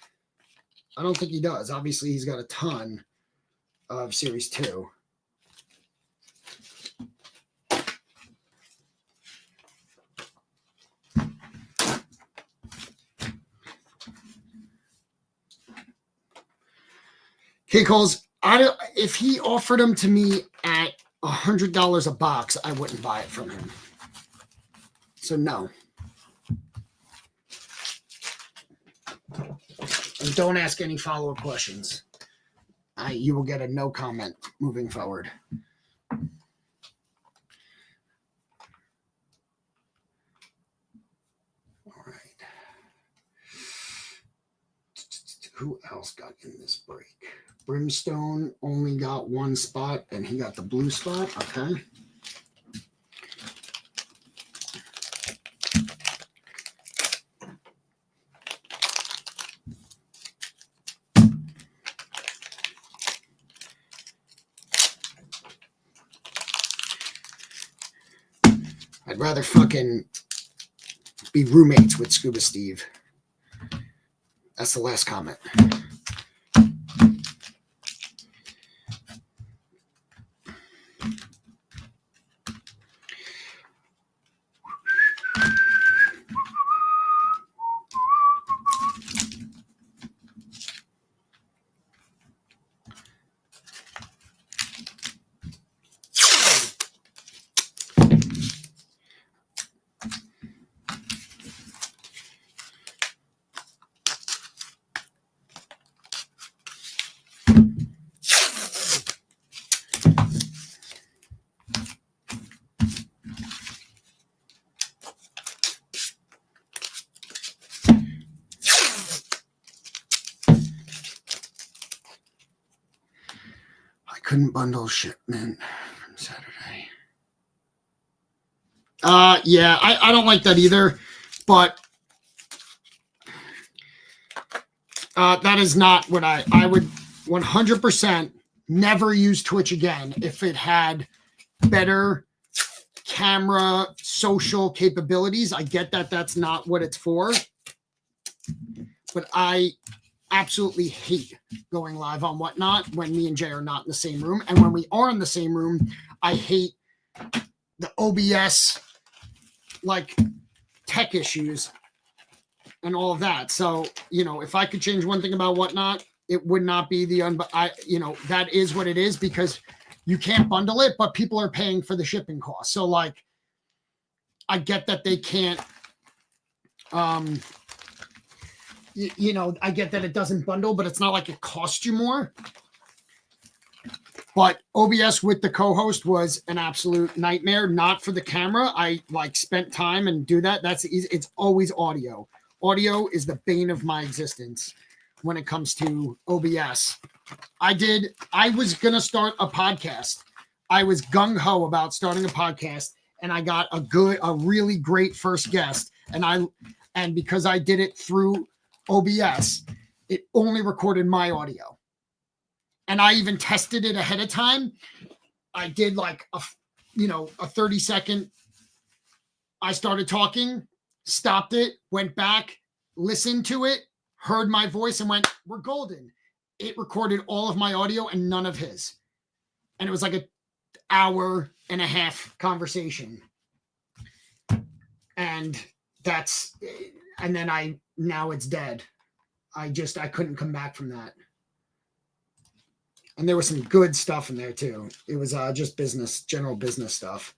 does. Obviously, he's got a ton of Series 2. K. Coles, if he offered them to me at $100 a box, I wouldn't buy it from him. So no. And don't ask any follow-up questions. You will get a no comment moving forward. All right. Who else got in this break? Brimstone only got one spot, and he got the blue spot. Okay. I'd rather fucking be roommates with Scuba Steve. That's the last comment. Couldn't bundle shipment from Saturday. Yeah, I don't like that either, but that is not what I would 100% never use Twitch again if it had better camera social capabilities. I get that that's not what it's for, but I absolutely hate going live on Whatnot when me and Jay are not in the same room. And when we are in the same room, I hate the OBS like tech issues and all of that. So, if I could change one thing about Whatnot, it would not be that is what it is, because you can't bundle it, but people are paying for the shipping cost. So like, I get that they can't, I get that it doesn't bundle, but it's not like it costs you more. But OBS with the co-host was an absolute nightmare. Not for the camera. I spent time and do that. It's always audio. Audio is the bane of my existence when it comes to OBS. I was going to start a podcast. I was gung-ho about starting a podcast, and I got a really great first guest. And because I did it through OBS, it only recorded my audio. And I even tested it ahead of time. I did a 30-second. I started talking, stopped it, went back, listened to it, heard my voice, and went, "We're golden." It recorded all of my audio and none of his. And it was like an hour and a half conversation. And now it's dead. I couldn't come back from that. And there was some good stuff in there too. It was just general business stuff.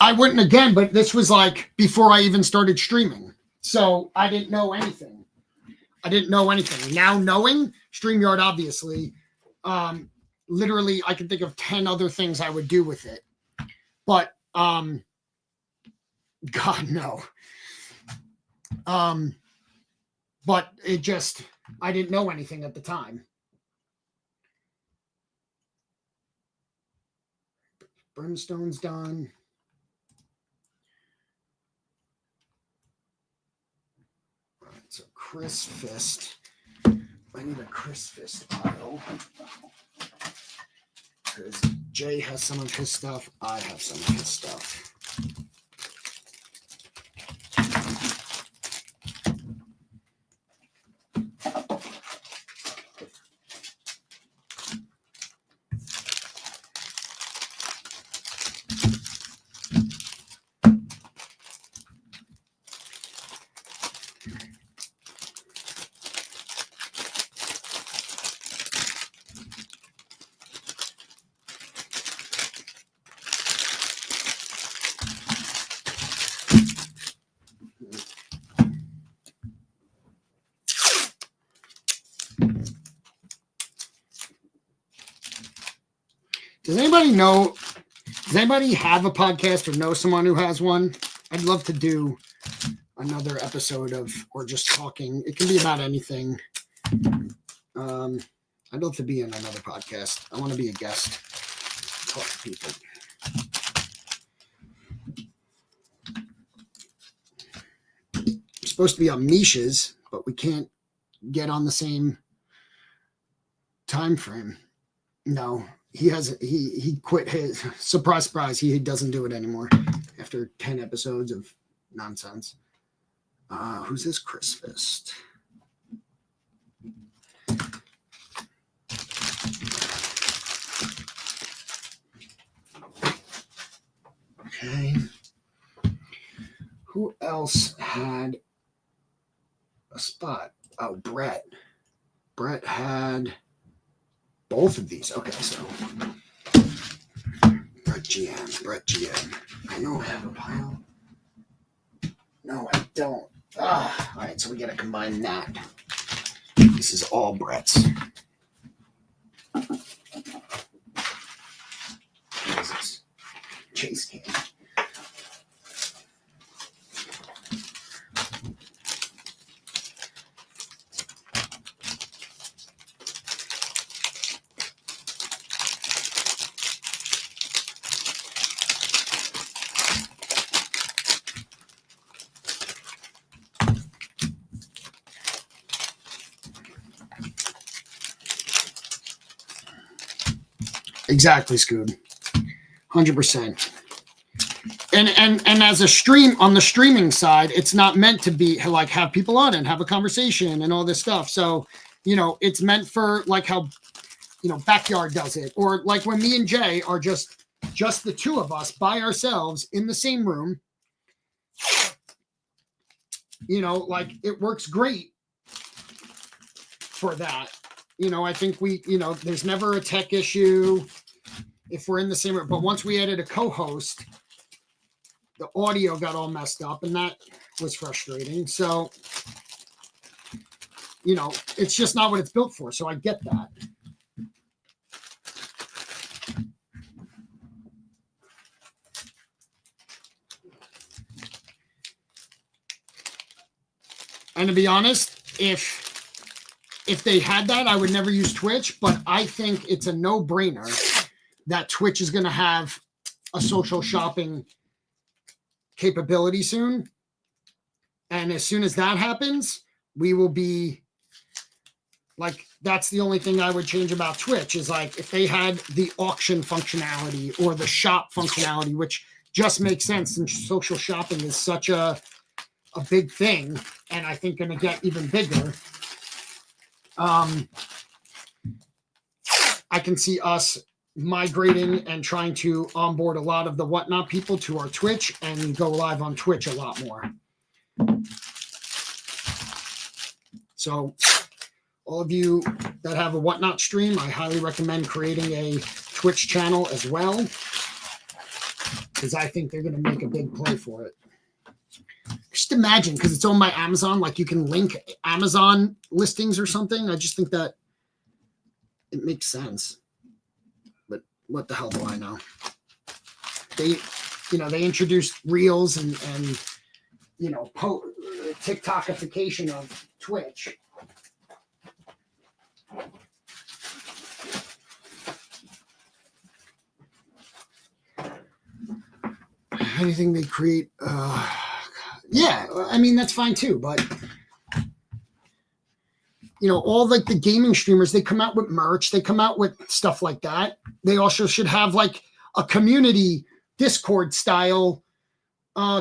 I wouldn't again, but this was before I even started streaming. So I didn't know anything. Now knowing StreamYard, obviously, literally I can think of 10 other things I would do with it. But God, no. But I didn't know anything at the time. Brimstone's done. So Chris Fist. I need a Chris Fist pile. Because Jay has some of his stuff. I have some of his stuff. Does anybody have a podcast or know someone who has one? I'd love to do another episode or just talking. It can be about anything. I'd love to be in another podcast. I want to be a guest. Talk to people. We're supposed to be on Misha's, but we can't get on the same time frame. No. He quit his surprise. He doesn't do it anymore after 10 episodes of nonsense. Who's this Chris Fist? Okay. Who else had a spot? Oh, Brett. Brett had both of these. Okay, so Brett GM. I know I have a pile. No, I don't. All right, so we got to combine that. This is all Brett's. What is this? Chase can. Exactly, Scoot. 100%. And as a stream on the streaming side, it's not meant to be like have people on and have a conversation and all this stuff. So, it's meant for like how, Backyard does it, or like when me and Jay are just the two of us by ourselves in the same room. Like it works great for that. I think there's never a tech issue if we're in the same room. But once we added a co-host, the audio got all messed up, and that was frustrating. So, it's just not what it's built for. So I get that. And to be honest, if they had that, I would never use Twitch, but I think it's a no-brainer that Twitch is going to have a social shopping capability soon. And as soon as that happens, we will be like, that's the only thing I would change about Twitch is like if they had the auction functionality or the shop functionality, which just makes sense since social shopping is such a big thing, and I think going to get even bigger. I can see us migrating and trying to onboard a lot of the Whatnot people to our Twitch and go live on Twitch a lot more. So all of you that have a Whatnot stream, I highly recommend creating a Twitch channel as well, because I think they're going to make a big play for it. Just imagine, because it's owned by Amazon, like you can link Amazon listings or something. I just think that it makes sense. But what the hell do I know? They introduced Reels and TikTokification of Twitch. Anything they create, yeah, I mean, that's fine too, but all like the gaming streamers, they come out with merch, they come out with stuff like that. They also should have like a community Discord style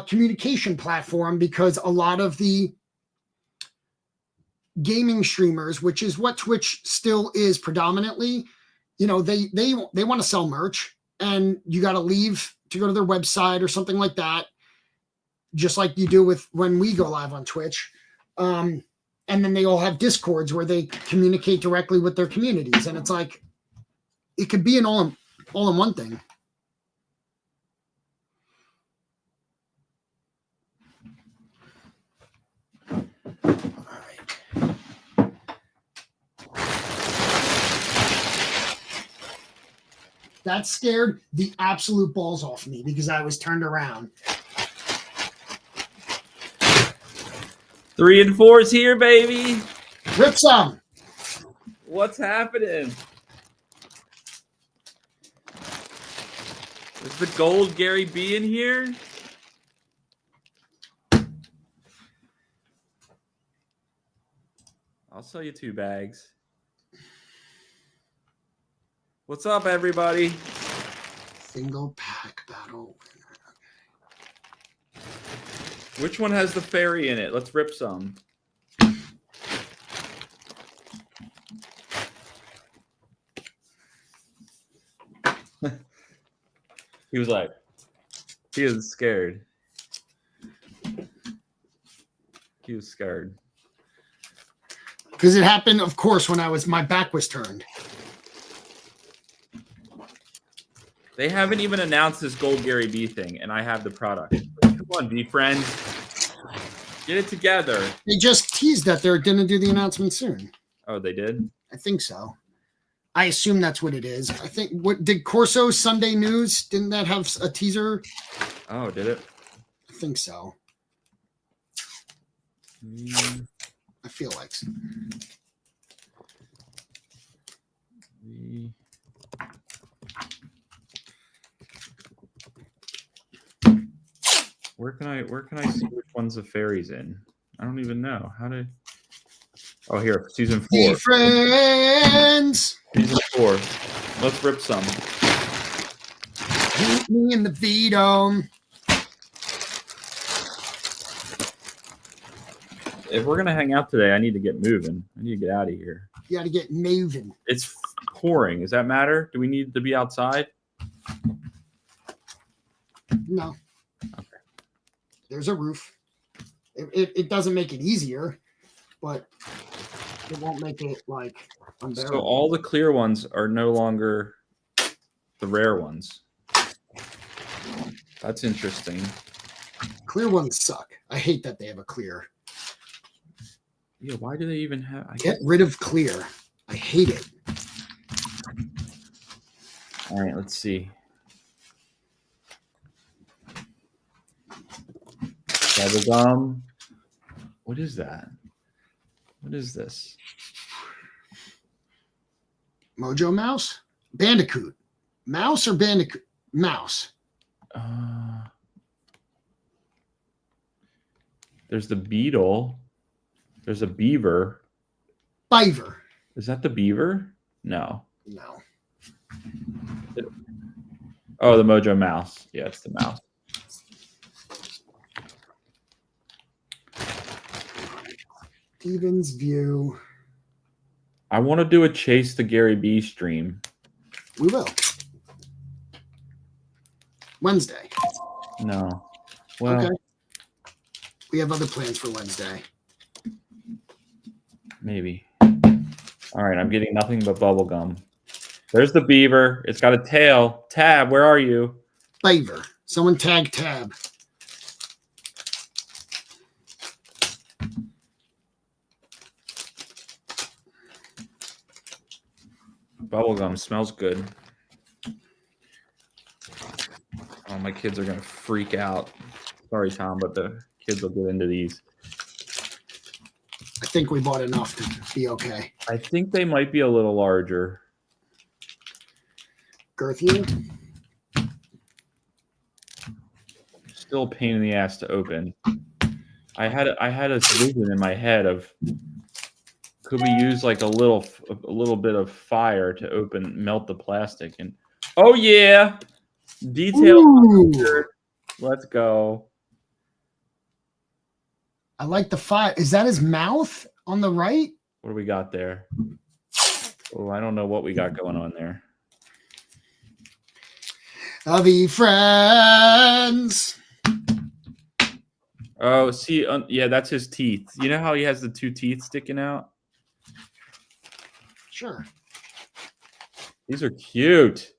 communication platform, because a lot of the gaming streamers, which is what Twitch still is predominantly, they want to sell merch, and you got to leave to go to their website or something like that, just like you do with when we go live on Twitch. And then they all have Discords where they communicate directly with their communities. And it's like, it could be an all-in-one thing. All right. That scared the absolute balls off me because I was turned around. 3 and 4's here, baby. Rip some. What's happening? Is the gold Gary B in here? I'll sell you 2 bags. What's up, everybody? Single pack battle. Which one has the fairy in it? Let's rip some. He was like, he was scared. He was scared. Because it happened, of course, when my back was turned. They haven't even announced this Gold Gary B thing, and I have the product. Come on, B friend. Get it together. They just teased that they're going to do the announcement soon. Oh, they did? I think so. I assume that's what it is. I think, what did Corso Sunday News, didn't that have a teaser? Oh, did it? I think so. I feel like so. Where can I see which ones the fairies in? I don't even know. How to Oh, here, season 4. Hey, friends. Season 4. Let's rip some. Paint me in the veto. If we're gonna hang out today, I need to get moving. I need to get out of here. You got to get moving. It's pouring. Does that matter? Do we need to be outside? No. Okay. There's a roof. It doesn't make it easier, but it won't make it like unbearable. So all the clear ones are no longer the rare ones. That's interesting. Clear ones suck. I hate that they have a clear. Yeah, why do they even have? Get rid of clear. I hate it. All right, let's see. Bubblegum. What is that? What is this? Mojo Mouse? Bandicoot. Mouse or Bandicoot? Mouse. There's the beetle. There's a beaver. Biver. Is that the beaver? No. No. Oh, the Mojo Mouse. Yeah, it's the mouse. Stevens View. I want to do a Chase the Gary B stream. We will. Wednesday. No. Well, Okay. We have other plans for Wednesday. maybe. All right, I'm getting nothing but bubblegum. There's the beaver. It's got a tail. Tab, where are you? Biver. Someone tag Tab. Bubblegum smells good. Oh, my kids are going to freak out. Sorry, Tom, but the kids will get into these. I think we bought enough to be okay. I think they might be a little larger. Girthier. Still a pain in the ass to open. I had a vision in my head of could we use like a little bit of fire to melt the plastic, and oh yeah, detail. Ooh. Let's go. I like the fire. Is that his mouth on the right? What do we got there? Oh, I don't know what we got going on there. I'll be friends. Oh, see, yeah, that's his teeth. You know how he has the two teeth sticking out? Sure. These are cute.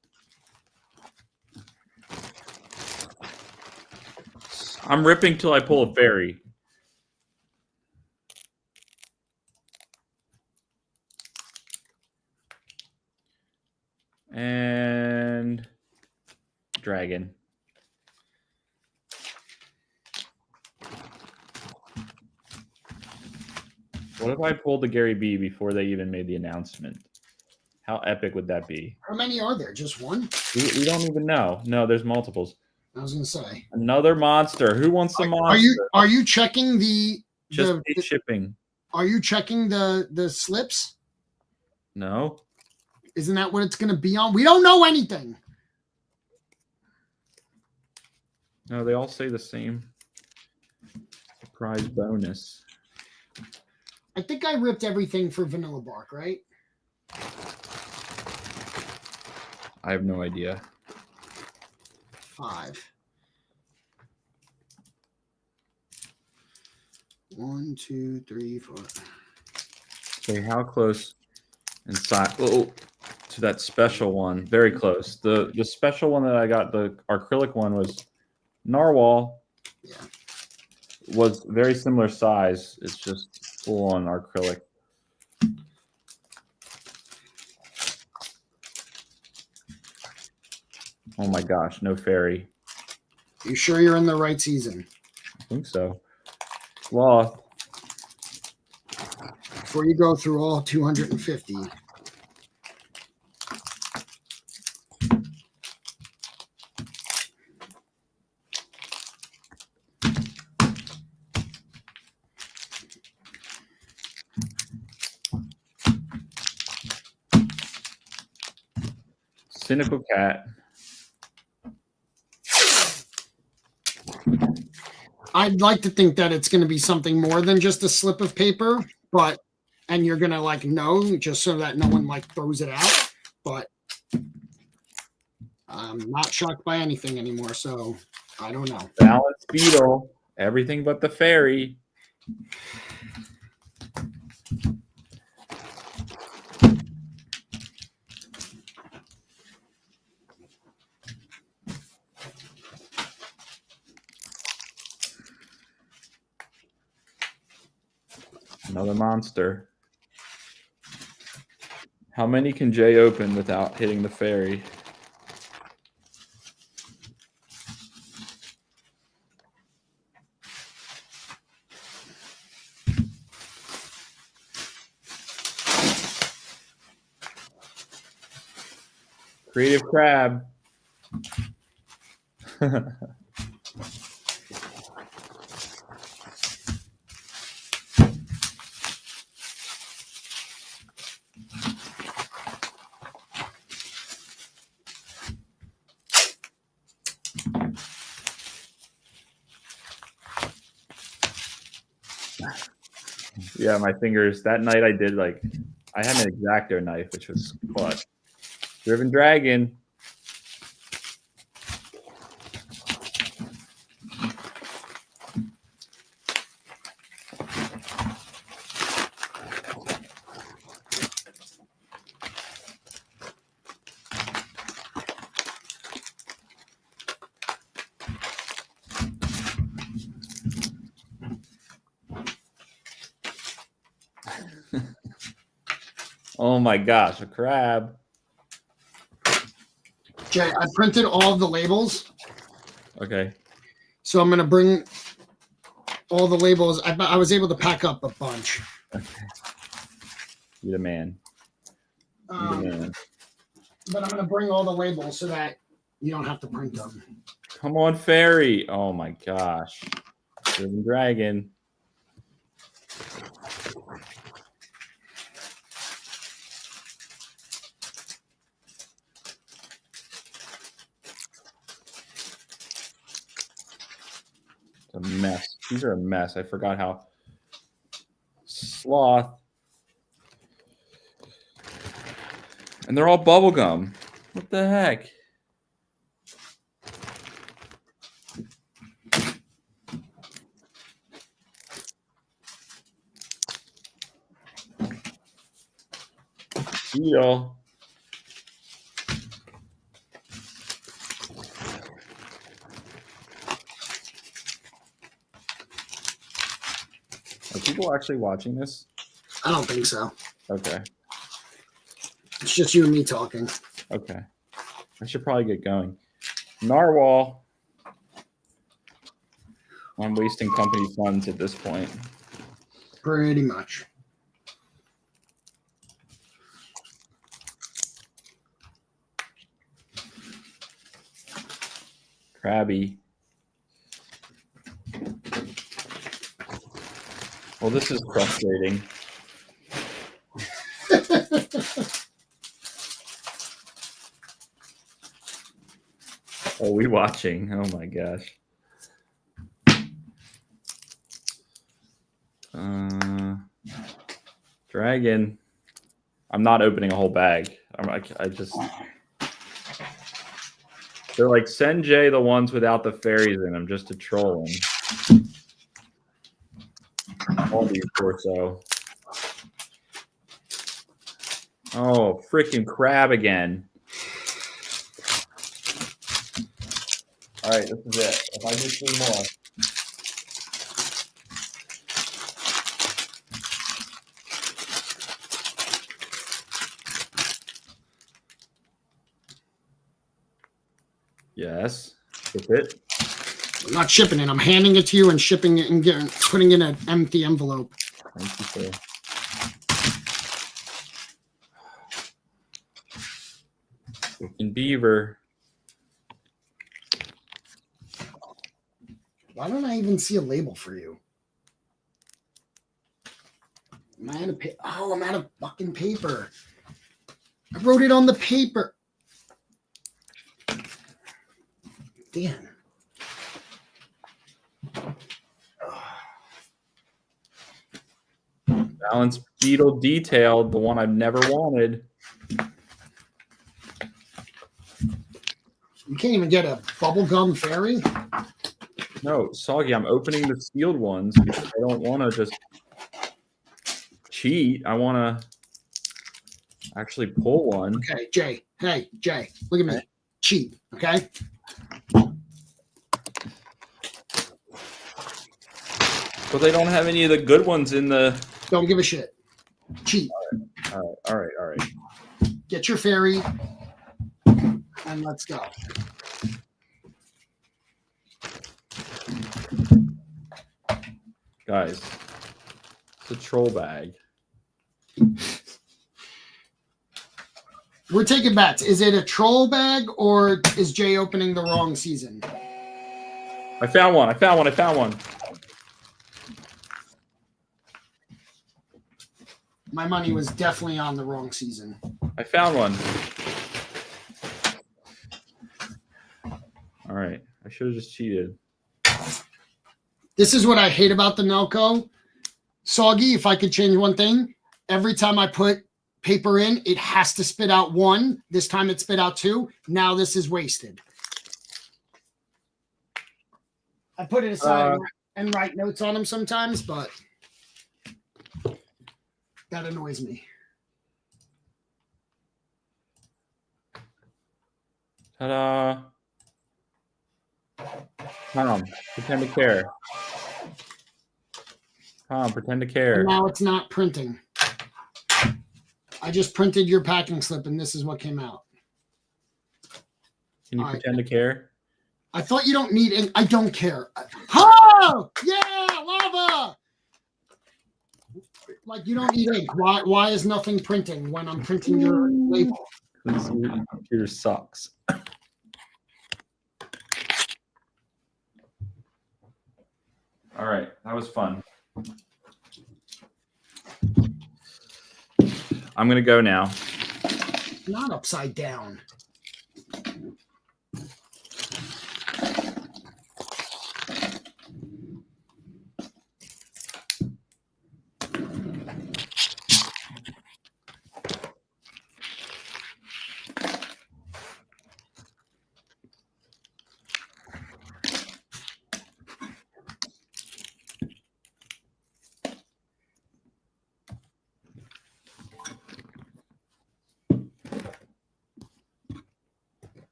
I'm ripping till I pull a fairy. And dragon. What if I pulled the Gary B before they even made the announcement? How epic would that be? How many are there? Just one? We don't even know. No, there's multiples. I was gonna say. Another monster. Who wants the monster? Are you checking the shipping? Are you checking the slips? No. Isn't that what it's gonna be on? We don't know anything. No, they all say the same. Surprise bonus. I think I ripped everything for Vanilla Bark, right? I have no idea. 5. 1, 2, 3, 4. Okay, how close inside? Oh, to that special one. Very close. The special one that I got, the acrylic one, was Narwhal. Yeah. Was very similar size. It's just full on acrylic. Oh my gosh, no fairy. You sure you're in the right season? I think so. Sloth. Before you go through all 250. Cynical Cat. I'd like to think that it's going to be something more than just a slip of paper, and you're going to like know just so that no one like throws it out. But I'm not shocked by anything anymore, so I don't know. Balance beetle. Everything but the fairy. Another monster. How many can Jay open without hitting the fairy? Creative crab. Yeah, my fingers. That night I did like, I had an X-Acto knife, which was clutch. Driven Dragon. Oh my gosh, a crab. Jay, I printed all of the labels, Okay. so I'm going to bring all the labels. I was able to pack up a bunch. Okay. You're the man. You're the man. But I'm going to bring all the labels so that you don't have to print them. Come on, fairy. Oh my gosh. Driven Dragon. It's a mess. These are a mess. I forgot how. Sloth. And they're all bubblegum. What the heck? Deal. Are people actually watching this? I don't think so. Okay. It's just you and me talking. Okay. I should probably get going. Narwhal. I'm wasting company funds at this point. Pretty much. Krabby. Well, this is frustrating. Oh, we watching. Oh my gosh. Dragon. I'm not opening a whole bag. I just. They're like, send Jay the ones without the fairies in them just to troll him. All these torso. Oh, freaking crab again. All right, this is it. If I do 3 more. Yes, ship it. I'm not shipping it. I'm handing it to you and shipping it and putting it in an empty envelope. Thank you, sir. Freaking beaver. Why don't I even see a label for you? Am I out of Oh, I'm out of fucking paper. I wrote it on the paper. Damn. Balance beetle detailed, the one I've never wanted. You can't even get a bubblegum fairy. No, Soggy, I'm opening the sealed ones because I don't want to just cheat. I want to actually pull one. Okay, Jay. Hey, Jay, look at me. Cheat, okay? But they don't have any of the good ones in the... Don't give a shit. Cheat. All right. Get your fairy, and let's go. Guys, it's a troll bag. We're taking bets. Is it a troll bag, or is Jay opening the wrong season? I found one. My money was definitely on the wrong season. I found one. All right. I should have just cheated. This is what I hate about the Nelco. Soggy, if I could change one thing, every time I put paper in, it has to spit out one. This time it spit out two. Now this is wasted. I put it aside and write notes on them sometimes, but that annoys me. Ta-da. Tom, pretend to care. Tom, pretend to care. And now it's not printing. I just printed your packing slip, and this is what came out. Can you All pretend to care? I thought you don't need ink. I don't care. Oh! Yeah! Lava! Like, you don't need ink. Why is nothing printing when I'm printing your label? This computer sucks. All right, that was fun. I'm gonna go now. Not upside down.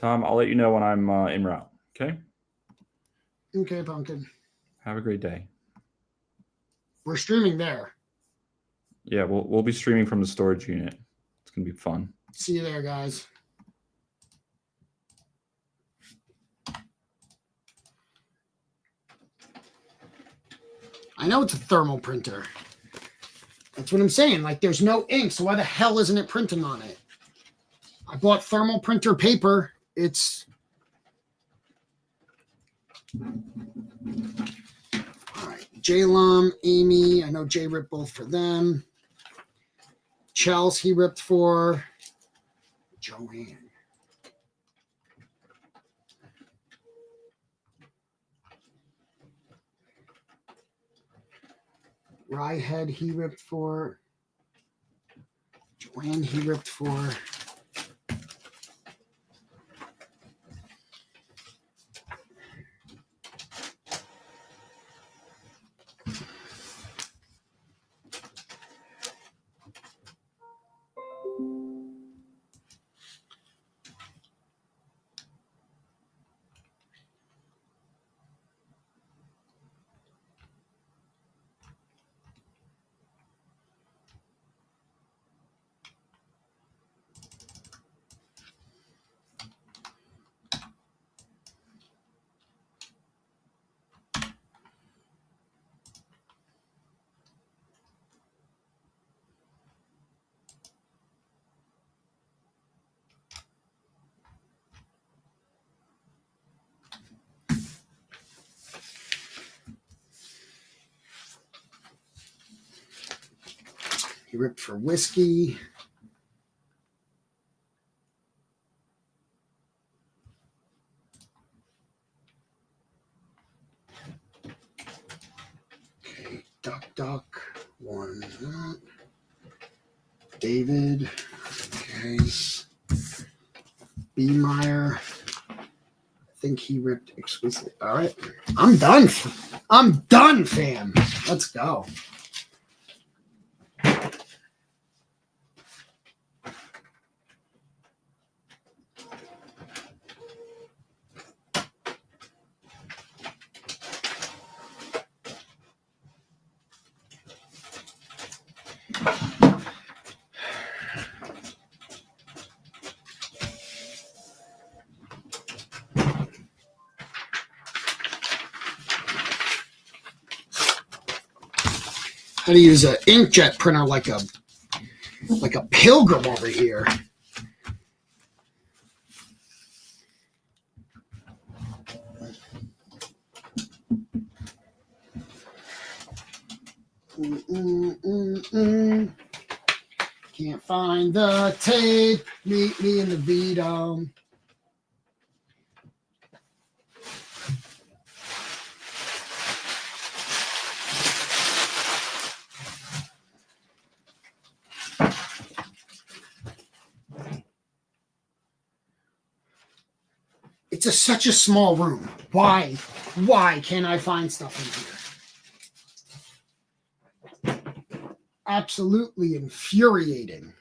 Tom, I'll let you know when I'm en route. Okay. Okay, Pumpkin. Have a great day. We're streaming there. Yeah, we'll be streaming from the storage unit. It's gonna be fun. See you there, guys. I know it's a thermal printer. That's what I'm saying. Like, there's no ink, so why the hell isn't it printing on it? I bought thermal printer paper. It's... All right. J-Lum, Amy. I know Jay ripped both for them. Chelsea ripped for Joanne. Ryehead, he ripped for. Joanne, he ripped for. He ripped for Whiskey. Duck. One. David. Okay. B. Meyer. I think he ripped exclusively. All right. I'm done. I'm done, fam. Let's go. How to use an inkjet printer like a pilgrim over here. Can't find the tape. Meet me in the Vito. It's such a small room. Why can't I find stuff in here? Absolutely infuriating.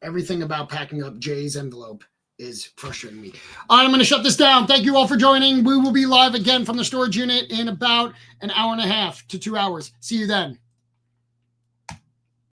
Everything about packing up Jay's envelope is frustrating me. All right, I'm going to shut this down. Thank you all for joining. We will be live again from the storage unit in about an hour and a half to 2 hours. See you then.